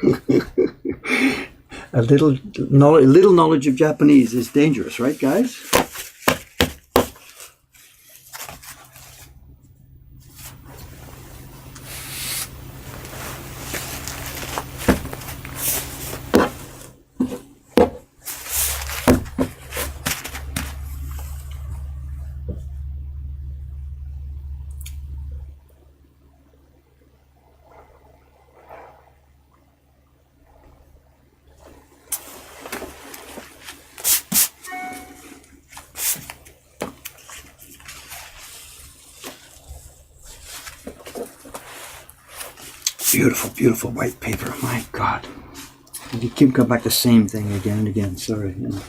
A little knowledge of Japanese is dangerous, right, guys? Beautiful, beautiful white paper. My God. You keep coming back the same thing again and again. Sorry. You know.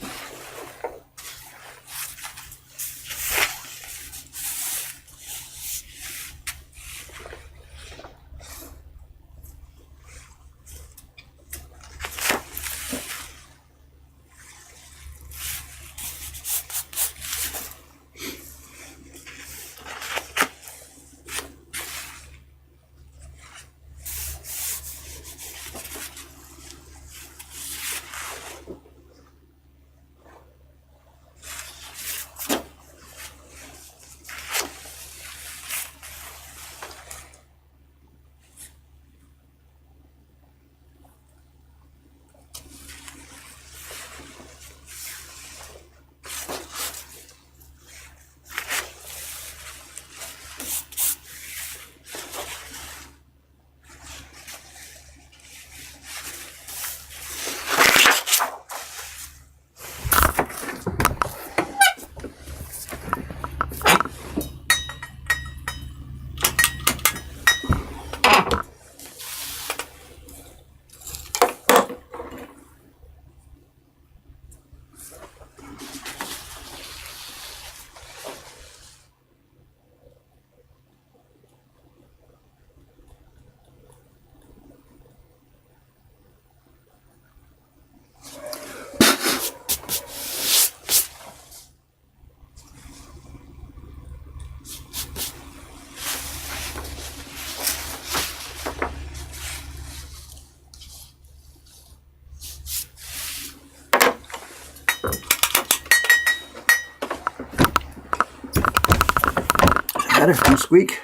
Better, don't squeak.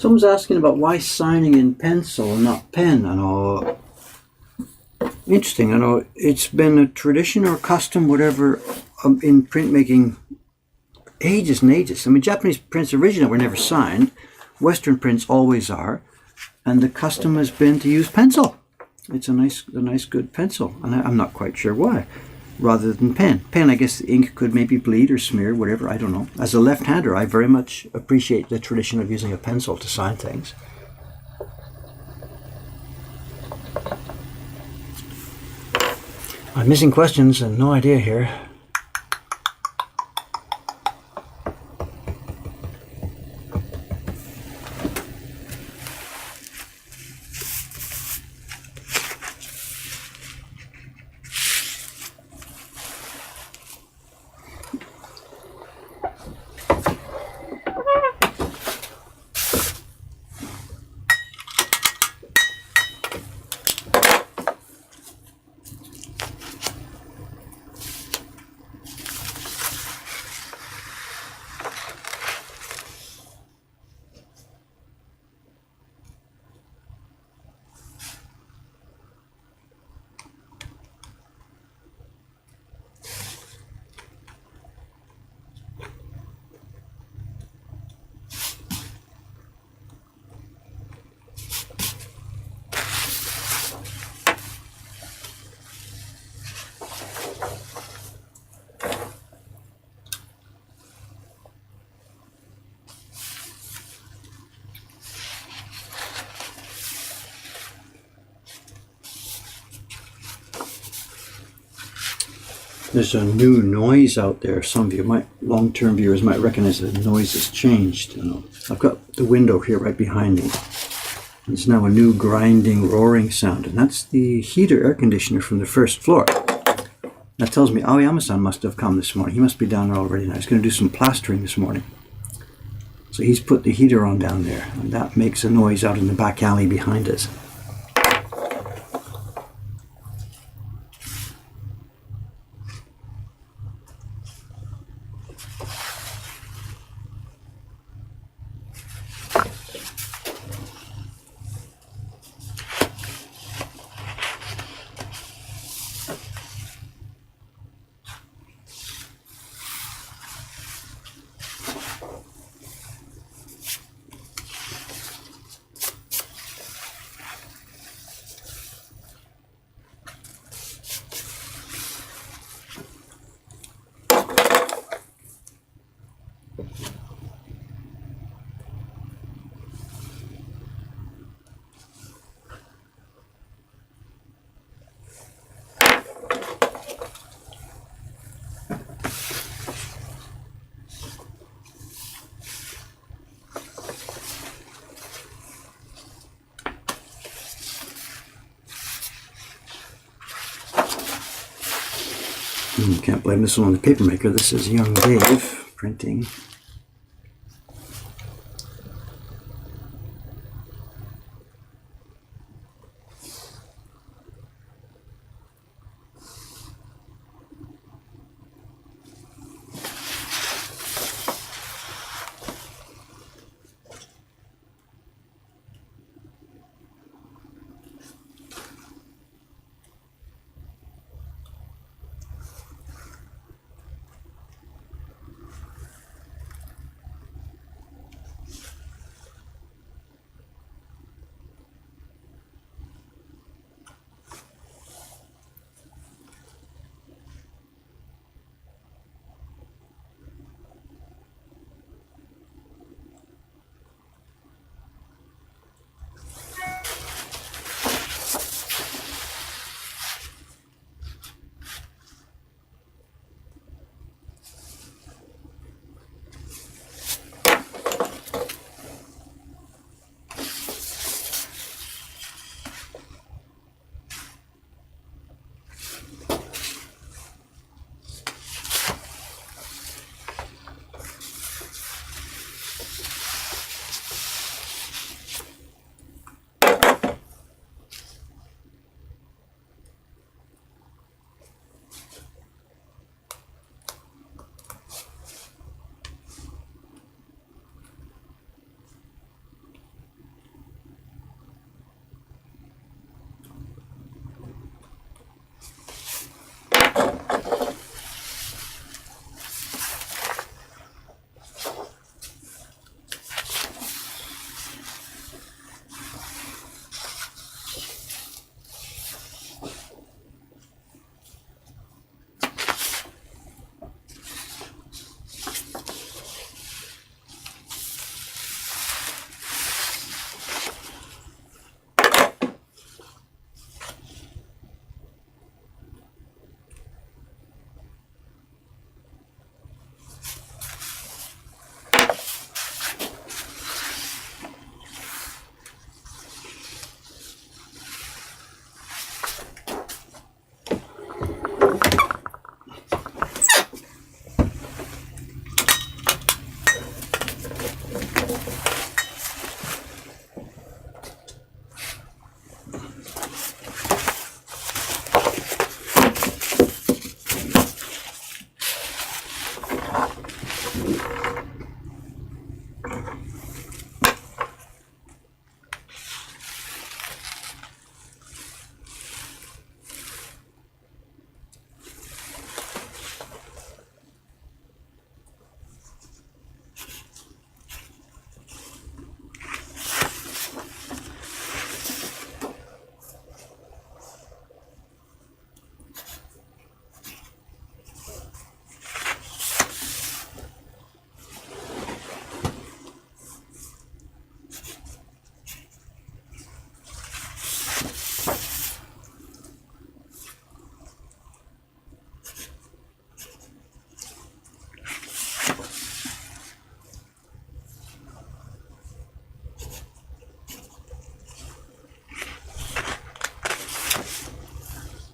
Someone's asking about why signing in pencil and not pen. I know. Interesting. I know it's been a tradition or custom, whatever, in printmaking ages and ages. I mean, Japanese prints originally were never signed. Western prints always are. And the custom has been to use pencil. It's a nice, good pencil. And I'm not quite sure why, rather than pen. Pen, I guess the ink could maybe bleed or smear, whatever, I don't know. As a left-hander, I very much appreciate the tradition of using a pencil to sign things. I'm missing questions and no idea here. There's a new noise out there. Some of you might, long-term viewers might recognize that the noise has changed. You know, I've got the window here right behind me. It's now a new grinding, roaring sound, and that's the heater air conditioner from the first floor. That tells me Aoyama-san must have come this morning. He must be down there already now. He's going to do some plastering this morning. So he's put the heater on down there, and that makes a noise out in the back alley behind us. Can't blame this one on the paper maker. This is young Dave printing.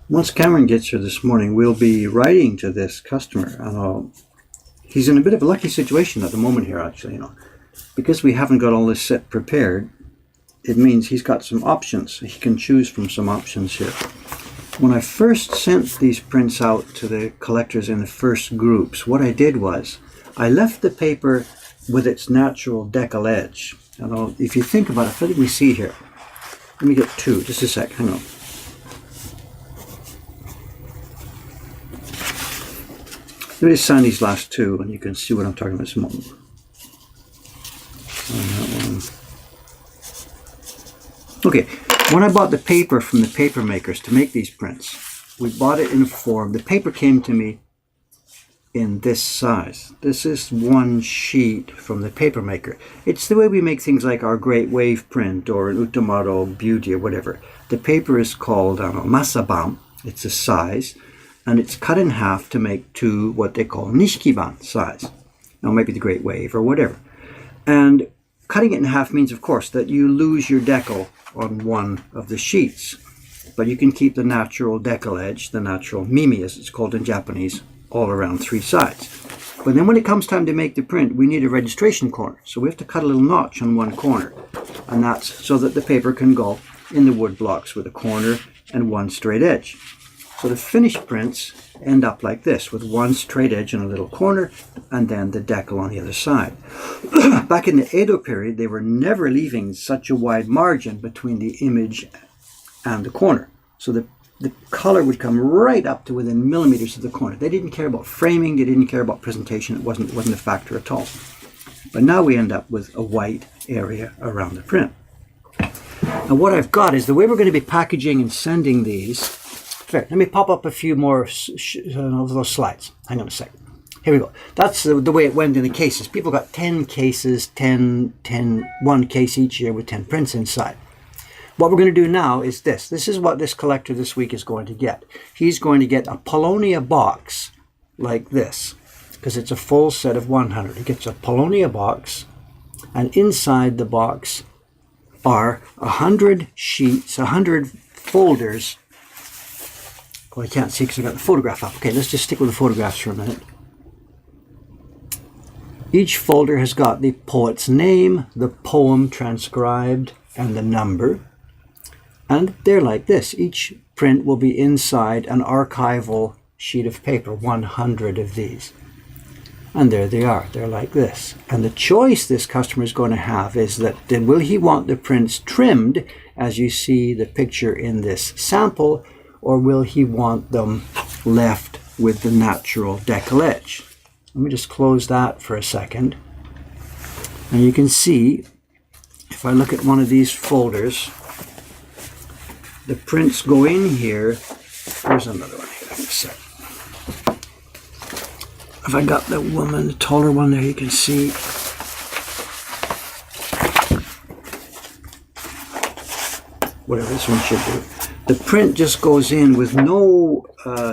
Once Cameron gets here this morning, we'll be writing to this customer. He's in a bit of a lucky situation at the moment here, actually. Because we haven't got all this set prepared, it means he's got some options. He can choose from some options here. When I first sent these prints out to the collectors in the first groups, what I did was I left the paper with its natural decal edge. If you think about it, what did we see here? Let me get two, just a sec, hang on. Let me just sign these last two and you can see what I'm talking about this moment. Okay, when I bought the paper from the paper makers to make these prints, we bought it in a form. The paper came to me in this size. This is one sheet from the paper maker. It's the way we make things like our Great Wave print or an Utamaro Beauty or whatever. The paper is called masaban. It's a size, and it's cut in half to make two what they call nishikiban size. Now maybe the Great Wave or whatever. And cutting it in half means, of course, that you lose your decal on one of the sheets. But you can keep the natural decal edge, the natural mimi as it's called in Japanese, all around three sides. But then when it comes time to make the print, we need a registration corner. So we have to cut a little notch on one corner. And that's so that the paper can go in the wood blocks with a corner and one straight edge. So the finished prints end up like this, with one straight edge in a little corner and then the decal on the other side. Back in the Edo period, they were never leaving such a wide margin between the image and the corner. So the color would come right up to within millimeters of the corner. They didn't care about framing, they didn't care about presentation, it wasn't a factor at all. But now we end up with a white area around the print. And what I've got is the way we're going to be packaging and sending these. Fair. Let me pop up a few more of those slides. Hang on a sec. Here we go. That's the way it went in the cases. People got 10 cases, 1 case each year with 10 prints inside. What we're going to do now is this. This is what this collector this week is going to get. He's going to get a Polonia box like this, because it's a full set of 100. He gets a Polonia box, and inside the box are 100 sheets, 100 folders. Well, I can't see because I've got the photograph up. Okay, let's just stick with the photographs for a minute. Each folder has got the poet's name, the poem transcribed, and the number. And they're like this. Each print will be inside an archival sheet of paper, 100 of these. And there they are. They're like this. And the choice this customer is going to have is that will he want the prints trimmed, as you see the picture in this sample, or will he want them left with the natural decal edge? Let me just close that for a second. And you can see, if I look at one of these folders, the prints go in here. There's another one here. Hang on a sec. If I got the woman, the taller one there, you can see. Whatever this one should do. The print just goes in with no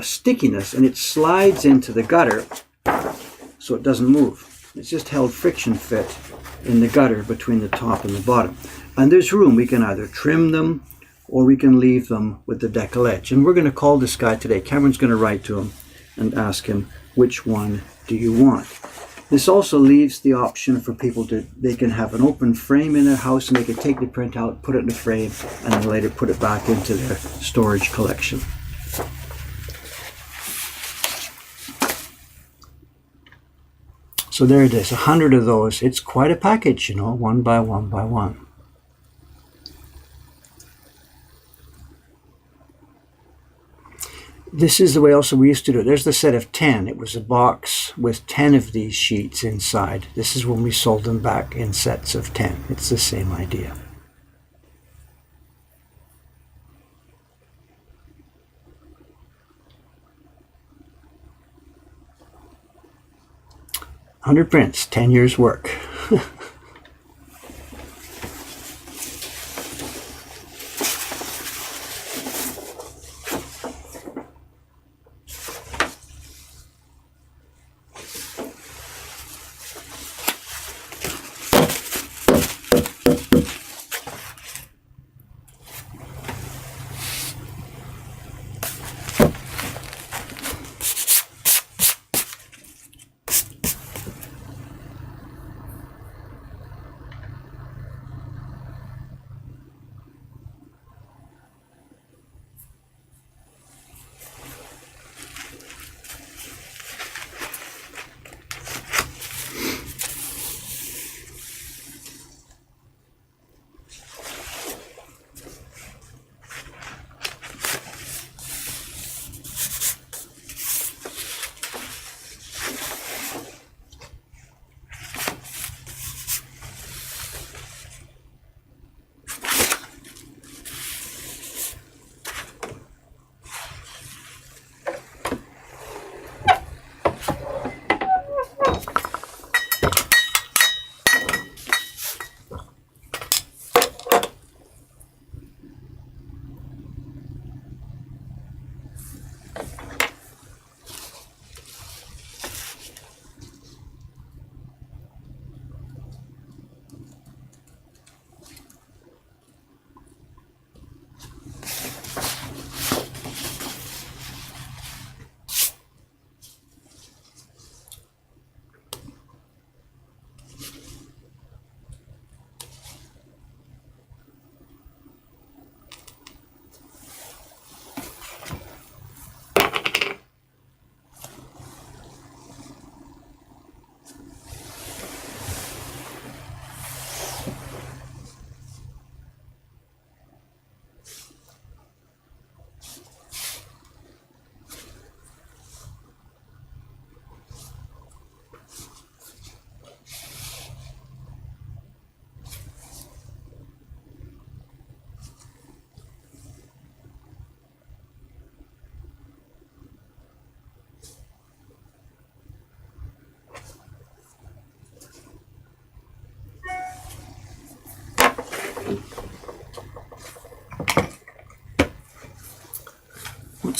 stickiness, and it slides into the gutter so it doesn't move. It's just held friction fit in the gutter between the top and the bottom. And there's room. We can either trim them or we can leave them with the decal edge. And we're going to call this guy today. Cameron's going to write to him and ask him, which one do you want? This also leaves the option for people they can have an open frame in their house and they can take the print out, put it in the frame, and then later put it back into their storage collection. So there it is, 100 of those. It's quite a package, you know, one by one by one. This is the way also we used to do it. There's the set of 10. It was a box with 10 of these sheets inside. This is when we sold them back in sets of 10. It's the same idea. $100 prints, 10 years work.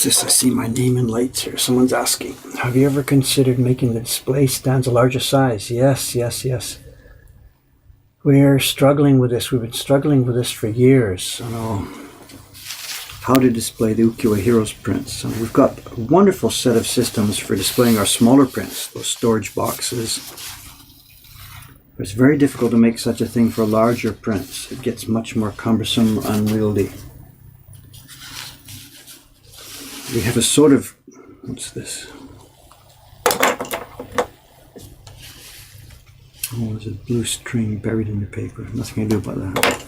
What's this? I see my name in lights here. Someone's asking, have you ever considered making the display stands a larger size? Yes, yes, yes. We're struggling with this. We've been struggling with this for years. I know how to display the Ukiyo-e Heroes prints. And we've got a wonderful set of systems for displaying our smaller prints, those storage boxes. But it's very difficult to make such a thing for larger prints. It gets much more cumbersome and unwieldy. We have a sort of, what's this? Oh, there's a blue string buried in the paper. Nothing I can do about that.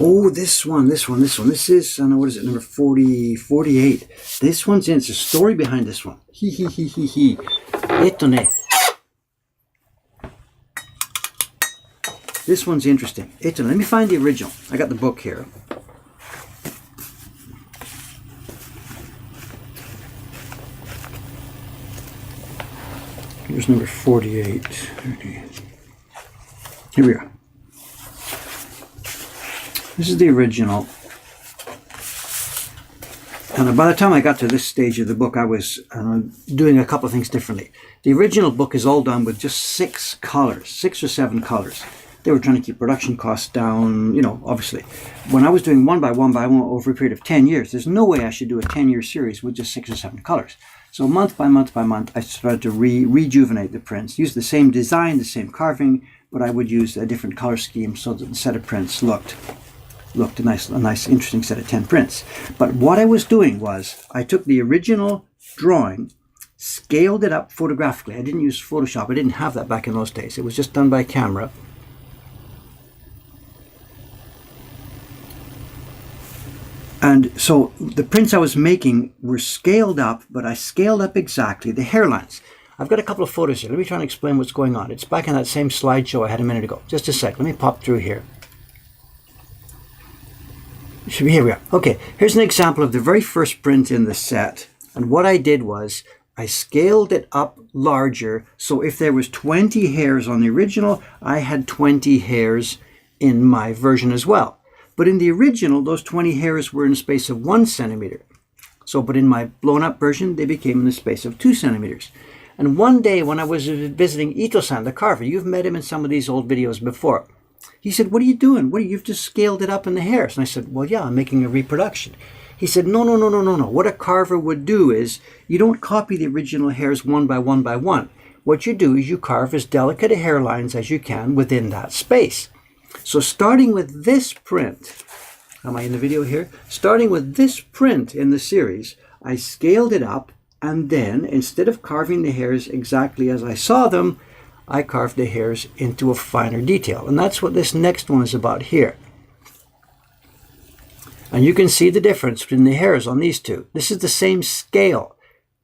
Oh, this one. This is, I don't know, what is it, number 48. This one's in, it's a story behind this one. This one's interesting. Let me find the original. I got the book here. Here's number 48. Here we are. This is the original. And by the time I got to this stage of the book, I was doing a couple of things differently. The original book is all done with just 6 colors, 6 or 7 colors. They were trying to keep production costs down, you know, obviously. When I was doing one by one over a period of 10 years, there's no way I should do a 10-year series with just 6 or 7 colors. So month by month by month, I started to rejuvenate the prints, use the same design, the same carving, but I would use a different color scheme so that the set of prints looked a nice, interesting set of 10 prints. But what I was doing was, I took the original drawing, scaled it up photographically. I didn't use Photoshop. I didn't have that back in those days. It was just done by camera. And so the prints I was making were scaled up, but I scaled up exactly the hairlines. I've got a couple of photos here. Let me try and explain what's going on. It's back in that same slideshow I had a minute ago. Just a sec. Let me pop through here. Here we are. Okay, here's an example of the very first print in the set. And what I did was I scaled it up larger. So if there was 20 hairs on the original, I had 20 hairs in my version as well. But in the original, those 20 hairs were in a space of 1 centimeter. But in my blown up version, they became in the space of 2 centimeters. And one day when I was visiting Ito-san, the carver, you've met him in some of these old videos before. He said, what are you doing? You've just scaled it up in the hairs. And I said, well, yeah, I'm making a reproduction. He said, no. What a carver would do is you don't copy the original hairs one by one by one. What you do is you carve as delicate a hairlines as you can within that space. So starting with this print, am I in the video here? Starting with this print in the series, I scaled it up, and then instead of carving the hairs exactly as I saw them, I carved the hairs into a finer detail. And that's what this next one is about here. And you can see the difference between the hairs on these two. This is the same scale.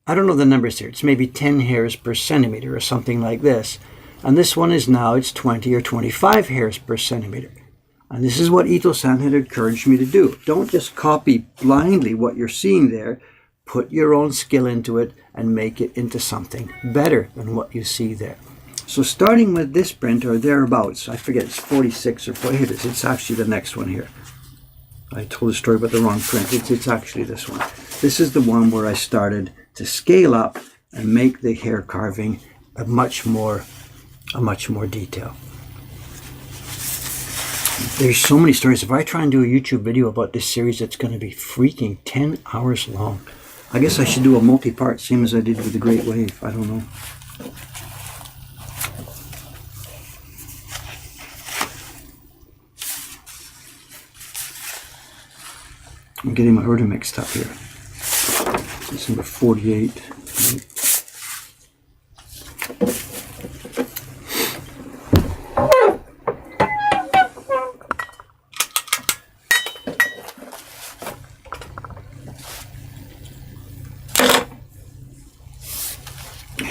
I don't know the numbers here. It's maybe 10 hairs per centimeter or something like this. And this one is now, it's 20 or 25 hairs per centimeter. And this is what Ito-san had encouraged me to do. Don't just copy blindly what you're seeing there. Put your own skill into it and make it into something better than what you see there. So starting with this print or thereabouts, I forget, it's 46 or 40, here it is, it's actually the next one here. I told a story about the wrong print. It's actually this one. This is the one where I started to scale up and make the hair carving a much more detail. There's so many stories. If I try and do a YouTube video about this series, it's going to be freaking 10 hours long. I guess I should do a multi-part, same as I did with the Great Wave. I don't know. I'm getting my order mixed up here. It's number 48.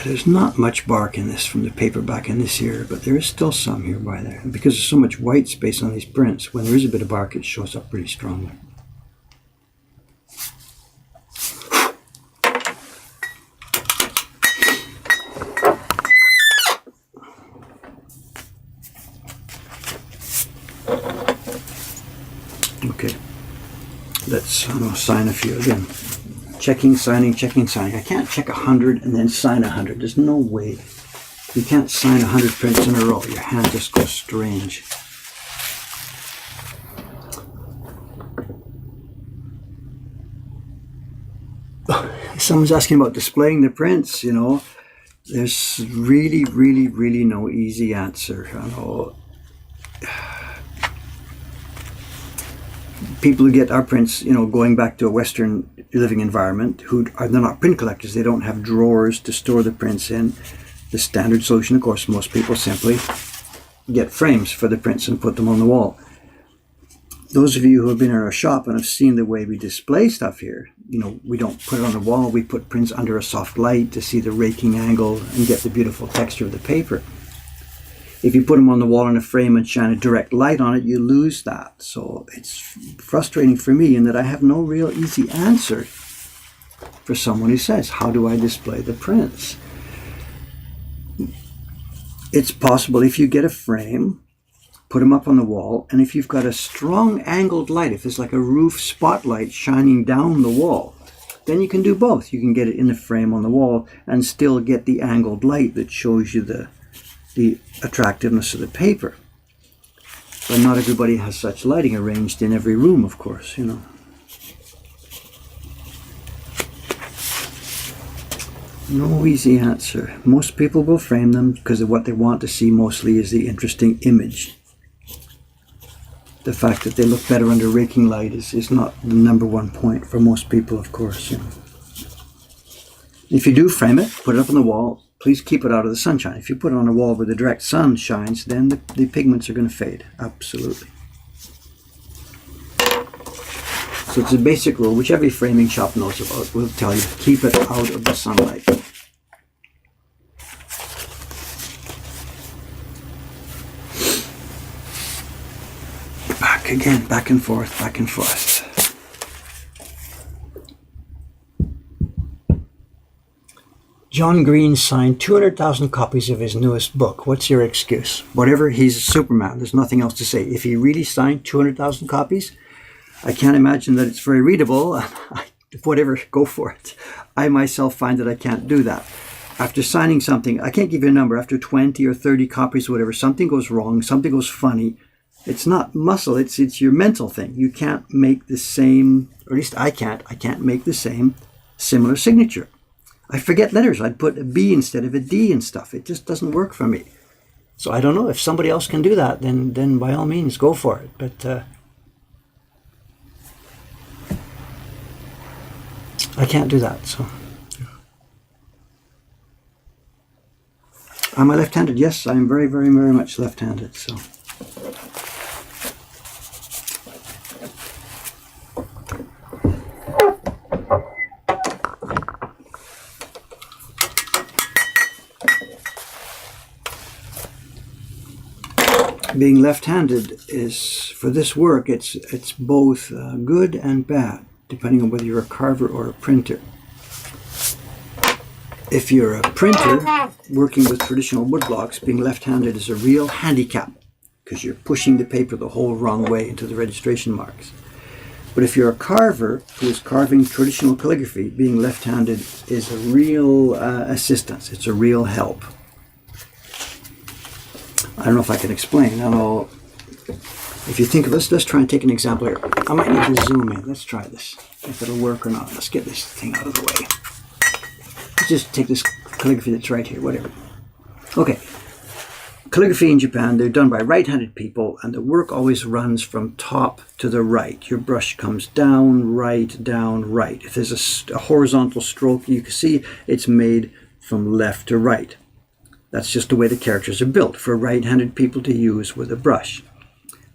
There's not much bark in this from the paperback in this here, but there is still some here by there. And because there's so much white space on these prints, when there is a bit of bark, it shows up pretty strongly. Okay, let's sign a few again. Checking, signing, checking, signing. I can't check 100 and then sign 100. There's no way. You can't sign 100 prints in a row. Your hand just goes strange. Someone's asking about displaying the prints, you know. There's really, really, really no easy answer. You know. People who get our prints, you know, going back to a Western living environment, they're not print collectors. They don't have drawers to store the prints in. The standard solution, of course, most people simply get frames for the prints and put them on the wall. Those of you who have been in our shop and have seen the way we display stuff here, you know, we don't put it on the wall. We put prints under a soft light to see the raking angle and get the beautiful texture of the paper. If you put them on the wall in a frame and shine a direct light on it, you lose that. So it's frustrating for me in that I have no real easy answer for someone who says, how do I display the prints? It's possible if you get a frame, put them up on the wall, and if you've got a strong angled light, if there's like a roof spotlight shining down the wall, then you can do both. You can get it in the frame on the wall and still get the angled light that shows you the attractiveness of the paper. But not everybody has such lighting arranged in every room, of course, you know. No easy answer. Most people will frame them because of what they want to see mostly is the interesting image. The fact that they look better under raking light is not the number one point for most people, of course, you know. If you do frame it, put it up on the wall, please keep it out of the sunshine. If you put it on a wall where the direct sun shines, then the pigments are going to fade. Absolutely. So it's a basic rule, which every framing shop knows about. Will tell you, keep it out of the sunlight. Back again, back and forth, back and forth. John Green signed 200,000 copies of his newest book. What's your excuse? Whatever, he's Superman. There's nothing else to say. If he really signed 200,000 copies, I can't imagine that it's very readable. Whatever, go for it. I myself find that I can't do that. After signing something, I can't give you a number. After 20 or 30 copies or whatever, something goes wrong, something goes funny. It's not muscle, it's your mental thing. You can't make the same, or at least I can't make the same similar signature. I forget letters. I'd put a B instead of a D and stuff. It just doesn't work for me. So I don't know. If somebody else can do that, then by all means, go for it. But I can't do that. So am I left-handed? Yes, I am very, very, very much left-handed. So. Being left-handed is, for this work, it's both good and bad, depending on whether you're a carver or a printer. if you're a printer working with traditional wood blocks, being left-handed is a real handicap because you're pushing the paper the whole wrong way into the registration marks. But if you're a carver who is carving traditional calligraphy, being left-handed is a real assistance. It's a real help. I don't know if I can explain. I don't know. If you think of this, let's try and take an example here. I might need to zoom in. Let's try this. If it'll work or not. Let's get this thing out of the way. Let's just take this calligraphy that's right here, whatever. Okay. Calligraphy in Japan, they're done by right-handed people, and the work always runs from top to the right. Your brush comes down, right. If there's a horizontal stroke, you can see it's made from left to right. That's just the way the characters are built for right-handed people to use with a brush.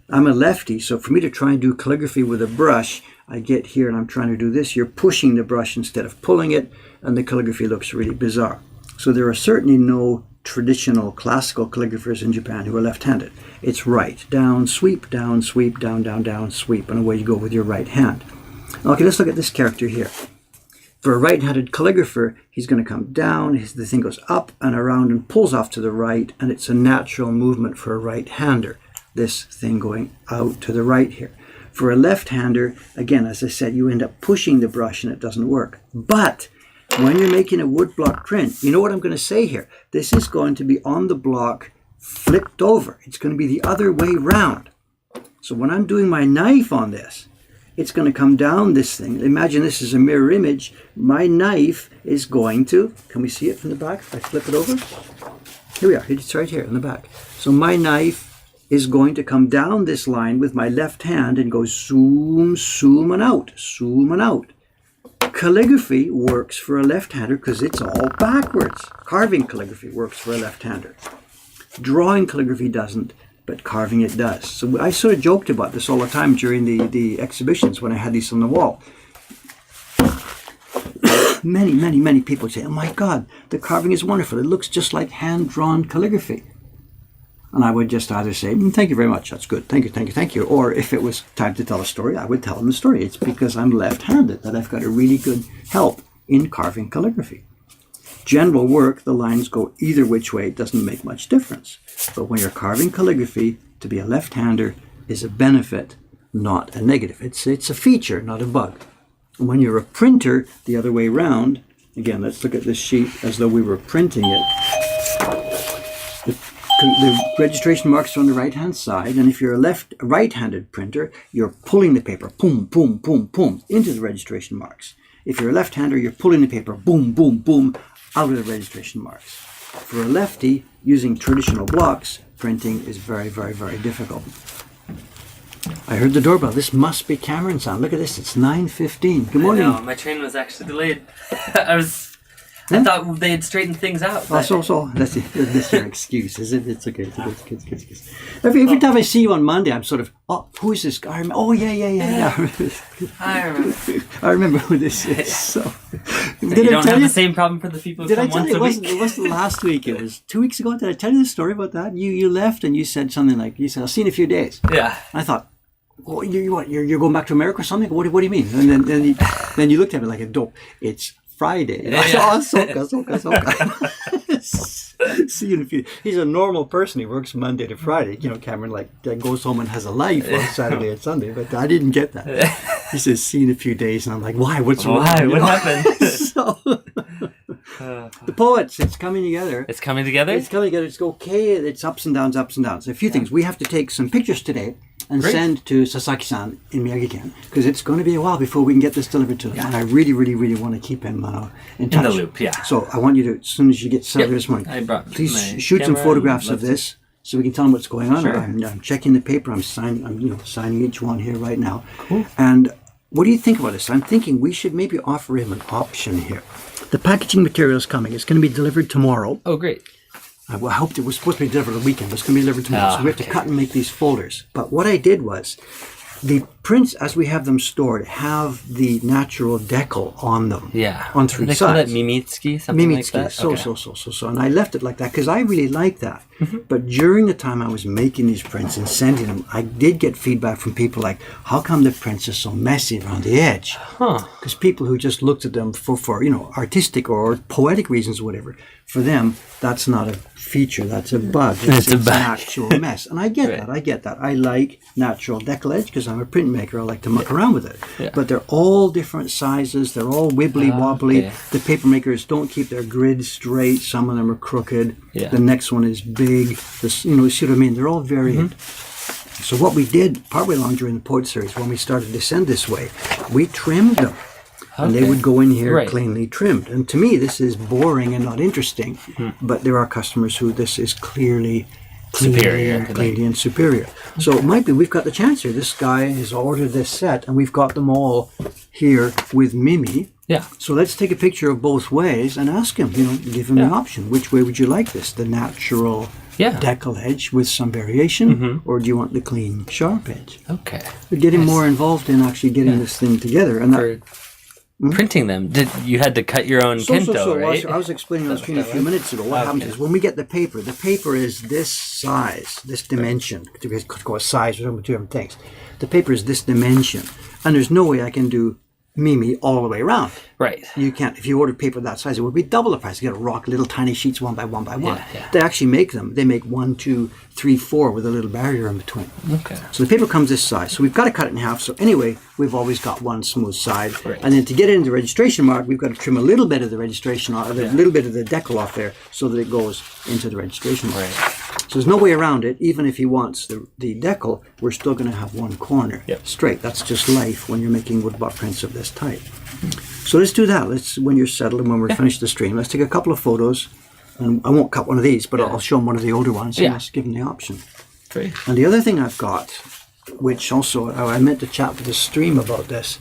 I'm a lefty, so for me to try and do calligraphy with a brush, I get here and I'm trying to do this. You're pushing the brush instead of pulling it, and the calligraphy looks really bizarre. So there are certainly no traditional classical calligraphers in Japan who are left-handed. It's right, down, sweep, down, down, sweep, and away you go with your right hand. Okay, let's look at this character here. For a right-handed calligrapher, he's going to come down, the thing goes up and around and pulls off to the right, and it's a natural movement for a right-hander, this thing going out to the right here. For a left-hander, again, as I said, you end up pushing the brush and it doesn't work. But when you're making a woodblock print, you know what I'm going to say here? This is going to be on the block flipped over. It's going to be the other way round. So when I'm doing my knife on this, it's going to come down this thing. Imagine this is a mirror image. My knife is going to, can we see it from the back if I flip it over? Here we are, it's right here in the back. So my knife is going to come down this line with my left hand and go zoom, zoom and out, zoom and out. Calligraphy works for a left-hander because it's all backwards. Carving calligraphy works for a left-hander. Drawing calligraphy doesn't, but carving it does. So I sort of joked about this all the time during the exhibitions when I had these on the wall. Many people say, oh my God, the carving is wonderful. It looks just like hand-drawn calligraphy. And I would just either say, thank you very much, that's good, thank you. Or if it was time to tell a story, I would tell them the story. It's because I'm left-handed that I've got a really good help in carving calligraphy. General work, the lines go either which way, it doesn't make much difference. But when you're carving calligraphy, to be a left-hander is a benefit, not a negative. It's a feature, not a bug. And when you're a printer, the other way around, again, let's look at this sheet as though we were printing it. The registration marks are on the right-hand side, and if you're a right-handed printer, you're pulling the paper, boom, boom, boom, boom, into the registration marks. If you're a left-hander, you're pulling the paper, boom, boom, boom, out of the registration marks. For a lefty, using traditional blocks, printing is very, very, very difficult. I heard the doorbell. This must be Cameron's sound. Look at this. It's 9:15. Good morning. I know, my train was actually delayed. I thought they had straightened things out. So that's your excuse, is it? It's okay. It's good. Every time I see you on Monday, I'm sort of, oh, who is this guy? Oh, yeah. I remember. I remember who this is. So, you don't have the same problem for the people who come once a week. It wasn't last week. It was 2 weeks ago. Did I tell you the story about that? You left and you said something like, I'll see you in a few days. Yeah. And I thought, well, you're going back to America or something? What do you mean? And then you looked at me like a dope. It's Friday. Yeah. Oh, soka. See you in a few. He's a normal person. He works Monday to Friday. Cameron goes home and has a life on Saturday and Sunday. But I didn't get that. He says, see you in a few days. And I'm like, why? What's wrong? Why? What happened? So, the poets, it's coming together. It's coming together? It's coming together. It's okay. It's ups and downs. A few things. We have to take some pictures today and send to Sasaki-san in Miyagi-ken, because it's going to be a while before we can get this delivered to them. Yeah. And I really, really, really want to keep him in touch. In the loop, yeah. So I want you to, as soon as you get settled this morning, please shoot some photographs of this so we can tell them what's going on. Sure. I'm checking the paper. I'm signing each one here right now. Cool. And what do you think about this? I'm thinking we should maybe offer him an option here. The packaging material is coming. It's going to be delivered tomorrow. Oh, great. I hoped it was supposed to be delivered the weekend. It's going to be delivered tomorrow. So we have to cut and make these folders. But what I did was, the prints, as we have them stored, have the natural decal on them. Yeah. On three they sides. Call that Mimitsky, something like that? So. And I left it like that because I really like that. But during the time I was making these prints and sending them, I did get feedback from people like, how come the prints are so messy around the edge? Because people who just looked at them for artistic or poetic reasons or whatever, for them, that's not a feature, that's a bug. It's an actual mess. And I get that. I like natural decollage because I'm a printmaker. I like to muck around with it. Yeah. But they're all different sizes. They're all wibbly wobbly. Okay. The paper makers don't keep their grid straight. Some of them are crooked. Yeah. The next one is big. You see what I mean? They're all variant. So what we did partway along during the Poet Series, when we started to send this way, we trimmed them. And they would go in here cleanly trimmed. And to me, this is boring and not interesting. But there are customers who this is clearly superior and superior. So it might be we've got the chance here. This guy has ordered this set, and we've got them all here with Mimi. Yeah. So let's take a picture of both ways and ask him. Give him the option. Which way would you like this? The natural decal edge with some variation, or do you want the clean sharp edge? Okay. We're getting more involved in actually getting this thing together, and that. Printing them, you had to cut your own Kento, right? I was explaining on screen a few minutes ago. What happens is when we get the paper is this size, this dimension. Because call it size, we're talking about two different things. The paper is this dimension, and there's no way I can do Mimi all the way around. Right. You can't. If you ordered paper that size, it would be double the price. You got to rock little tiny sheets one by one by one. Yeah. They actually make them. They make 1, 2, 3, 4 with a little barrier in between. Okay. So the paper comes this size. So we've got to cut it in half. So anyway, we've always got one smooth side. Right. And then to get it into the registration mark, we've got to trim a little bit of the registration off, a little bit of the decal off there so that it goes into the registration mark. Right. So there's no way around it. Even if he wants the decal, we're still going to have one corner straight. That's just life when you're making woodblock prints of this type. So let's do that. When you're settled and when we're finished the stream, let's take a couple of photos. And I won't cut one of these, but I'll show them one of the older ones. And let's give them the option. Great. And the other thing I've got, which also I meant to chat with the stream about this.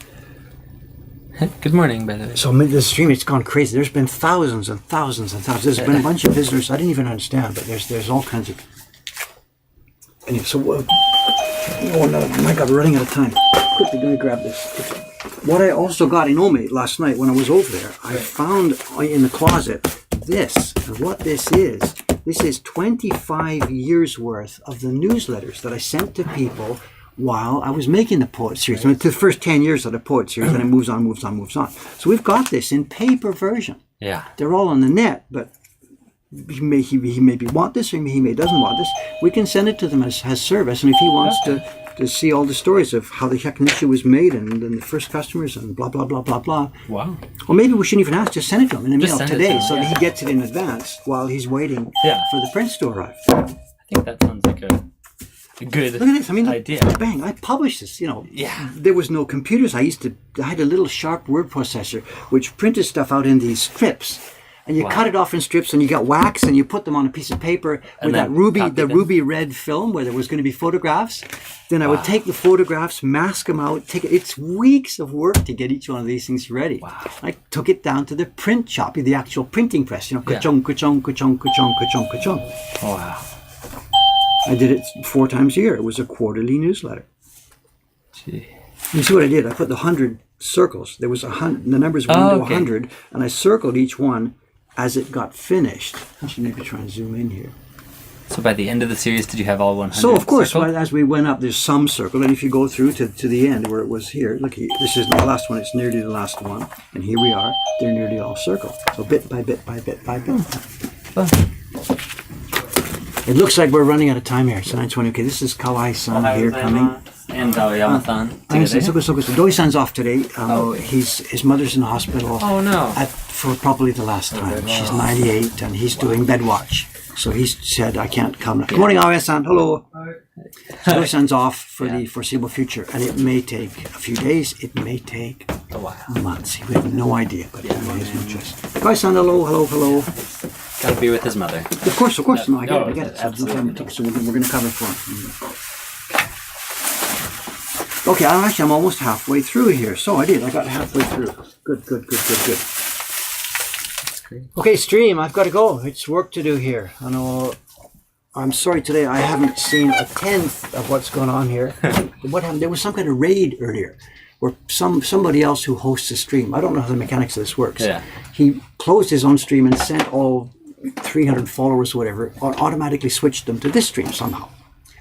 Good morning, by the way. So the stream, it's gone crazy. There's been thousands and thousands and thousands. There's been a bunch of visitors. I didn't even understand, but there's all kinds of. Anyway, so my God, we're running out of time. Quickly, let me grab this. What I also got in Ome last night when I was over there, I found in the closet this. And what this is 25 years worth of the newsletters that I sent to people while I was making the Poet Series. I mean, the first 10 years of the Poet Series, and it moves on. So we've got this in paper version. Yeah. They're all on the net, but he maybe want this, or he may doesn't want this. We can send it to them as service, and if he wants to see all the stories of how the Hecknisha was made and the first customers and blah, blah, blah, blah, blah. Wow. Or maybe we shouldn't even ask, just send it to him in the mail today so that he gets it in advance while he's waiting for the prints to arrive. I think that sounds like a good Look at this. I mean, idea. Bang, I published this, There was no computers. I had a little sharp word processor which printed stuff out in these strips. And you cut it off in strips, and you got wax, and you put them on a piece of paper with that ruby red film where there was going to be photographs. Then I would take the photographs, mask them out. It's weeks of work to get each one of these things ready. Wow. I took it down to the print shop, the actual printing press. Ka-chung, ka-chung, ka-chung, ka-chung, ka-chung, ka-chung. Oh, wow. I did it 4 times a year. It was a quarterly newsletter. Gee. You see what I did? I put the 100 circles. There was 100. The numbers 1 to 100, and I circled each one as it got finished. I should maybe try and zoom in here. So by the end of the series, did you have all 100? So of course, as we went up, there's some circle, and if you go through to the end where it was here, look, this isn't the last one, it's nearly the last one, and here we are, they're nearly all circled. So bit by bit by bit by bit. It looks like we're running out of time here. It's 9:20. Okay, this is Kawai-san here coming. And Aoyama-san. So Doi-san's off today. His mother's in the hospital. Oh no! For probably the last time. She's 98 and he's doing bed watch. So he said, I can't come. Good morning, Aoyama-san. Hello. So Doi-san's off for the foreseeable future, and it may take a few days. It may take months. We have no idea, but it may have no choice. Doi-san, hello. Gotta be with his mother. Of course. No, I get it. Absolutely. So we're going to cover for him. Okay, I'm almost halfway through here. So I got halfway through. Good. That's great. Okay, stream, I've got to go. It's work to do here. I know. I'm sorry today I haven't seen a tenth of what's going on here. what happened? There was some kind of raid earlier where somebody else who hosts a stream, I don't know how the mechanics of this works. Yeah. He closed his own stream and sent all 300 followers or whatever, or automatically switched them to this stream somehow.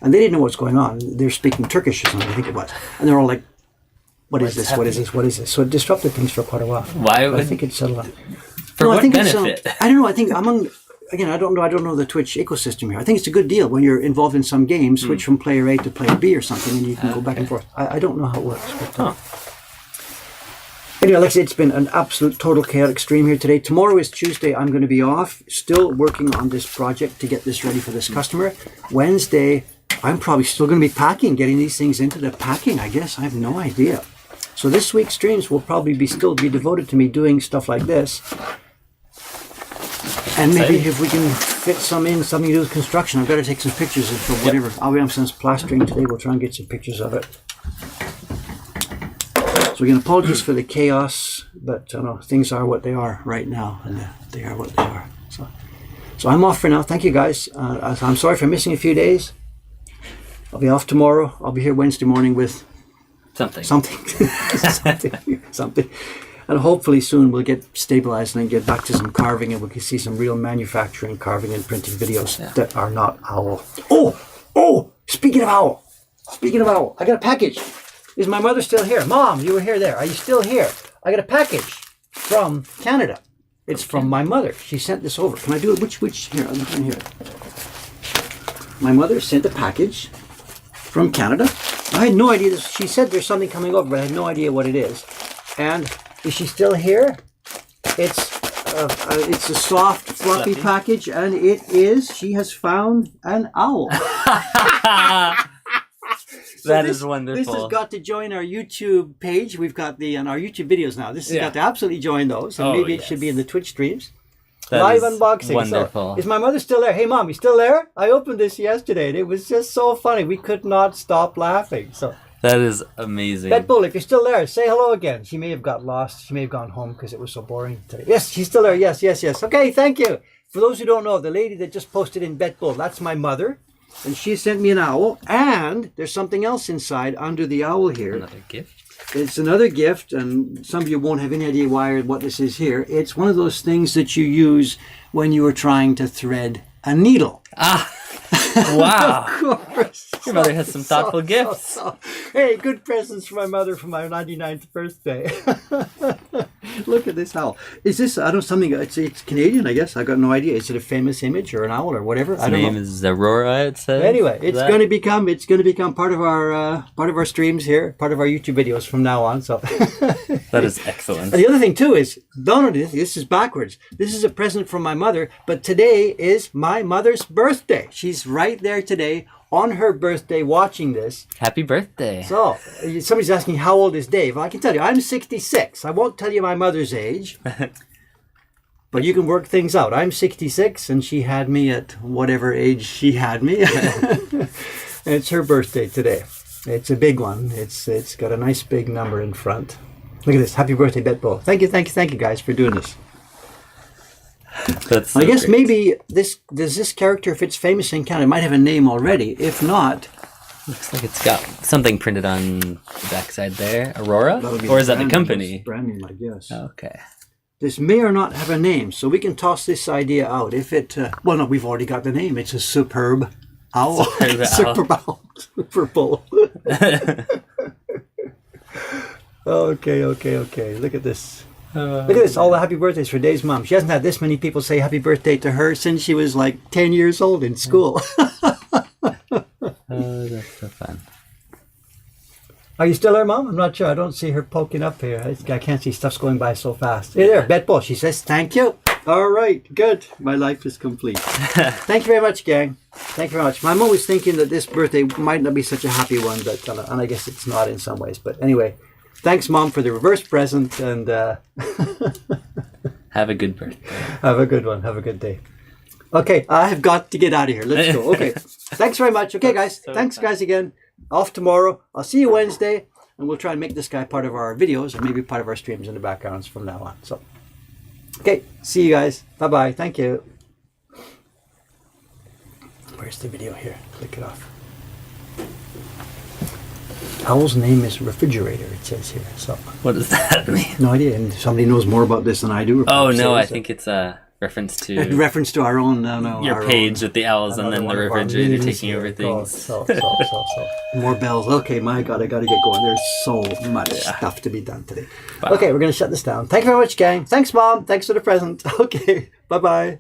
And they didn't know what's going on. They're speaking Turkish or something, I think it was. And they're all like, what is this? What is this? What is this? So it disrupted things for quite a while. Why would... I think it's settled out. For what benefit? I don't know. I think again, I don't know the Twitch ecosystem here. I think it's a good deal when you're involved in some game, switch from player A to player B or something, and you can go back and forth. I don't know how it works. But, anyway, like I said, it's been an absolute total chaotic stream here today. Tomorrow is Tuesday. I'm going to be off, still working on this project to get this ready for this customer. Wednesday, I'm probably still going to be packing, getting these things into the packing, I guess. I have no idea. So this week's streams will probably still be devoted to me doing stuff like this. And maybe if we can fit something to do with construction, I've got to take some pictures of whatever. I'll be on some plastering today. We'll try and get some pictures of it. So again, apologies for the chaos, but things are what they are right now, and they are what they are. So I'm off for now. Thank you guys. I'm sorry for missing a few days. I'll be off tomorrow. I'll be here Wednesday morning with something. something. And hopefully soon we'll get stabilized and then get back to some carving, and we can see some real manufacturing, carving and printing videos that are not owl. Oh! Speaking of owl, I got a package. Is my mother still here? Mom, you were here there. Are you still here? I got a package from Canada. It's from my mother. She sent this over. Can I do it? Which? Here, I'm looking here. My mother sent a package from Canada. I had no idea. She said there's something coming over, but I had no idea what it is. And is she still here? It's a soft, fluffy package, and it is. She has found an owl. That is wonderful. This has got to join our YouTube page. We've got on our YouTube videos now. This has got to absolutely join those. And maybe it should be in the Twitch streams. Live unboxing. Wonderful. So, is my mother still there? Hey, Mom, you still there? I opened this yesterday, and it was just so funny. We could not stop laughing. So that is amazing. Bet Bull, if you're still there, say hello again. She may have got lost. She may have gone home because it was so boring today. Yes, she's still there. Yes. Okay, thank you. For those who don't know, the lady that just posted in Bet Bull, that's my mother. And she sent me an owl, and there's something else inside under the owl here. Another gift? It's another gift, and some of you won't have any idea why or what this is here. It's one of those things that you use when you are trying to thread a needle. Wow. Of course. Your mother has some thoughtful gifts. Hey, good presents for my mother for my 99th birthday. Look at this owl. Is this, I don't know, something, it's Canadian, I guess. I've got no idea. Is it a famous image or an owl or whatever? Its name is Aurora, it says. Anyway, it's going to become part of our streams here, part of our YouTube videos from now on. So that is excellent. And the other thing too is, this is backwards. This is a present from my mother, but today is my mother's birthday. She's right there today on her birthday watching this. Happy birthday. So, somebody's asking how old is Dave. Well, I can tell you, I'm 66. I won't tell you my mother's age, but you can work things out. I'm 66, and she had me at whatever age she had me. It's her birthday today. It's a big one. It's got a nice big number in front. Look at this. Happy birthday, Betbo. Thank you guys for doing this. That's so I guess great. maybe this character, if it's famous in Canada, might have a name already. If not, looks like it's got something printed on the backside there. Aurora? Or is that the company? Brand name, I guess. Okay. This may or not have a name, so we can toss this idea out. If it, well, no, we've already got the name. It's a superb owl. Superb owl. Super bull. Okay. Look at this. Look at this, all the happy birthdays for Dave's mom. She hasn't had this many people say happy birthday to her since she was like 10 years old in school. That's so fun. Are you still there, Mom? I'm not sure. I don't see her poking up here. I can't see, stuff's going by so fast. Hey there, Betbull. She says, thank you. All right, good. My life is complete. Thank you very much, gang. Thank you very much. I'm always thinking that this birthday might not be such a happy one, but, and I guess it's not in some ways. But anyway, thanks, Mom, for the reverse present, and have a good birthday. Have a good one. Have a good day. Okay, I have got to get out of here. Let's go. Okay, thanks very much. Okay, guys. Thanks, guys, again. Off tomorrow. I'll see you Wednesday, and we'll try and make this guy part of our videos, or maybe part of our streams in the backgrounds from now on. So, okay, see you guys. Bye-bye. Thank you. Where's the video here? Click it off. Owl's name is refrigerator, it says here. So What does that mean? no idea. And somebody knows more about this than I do. Oh no, I think it's a reference to in reference to our own your page with the owls and then the refrigerator taking over things. So. More bells. Okay, my God, I got to get going. There's so much stuff to be done today. Wow. Okay, we're going to shut this down. Thank you very much, gang. Thanks, Mom. Thanks for the present. Okay, bye-bye.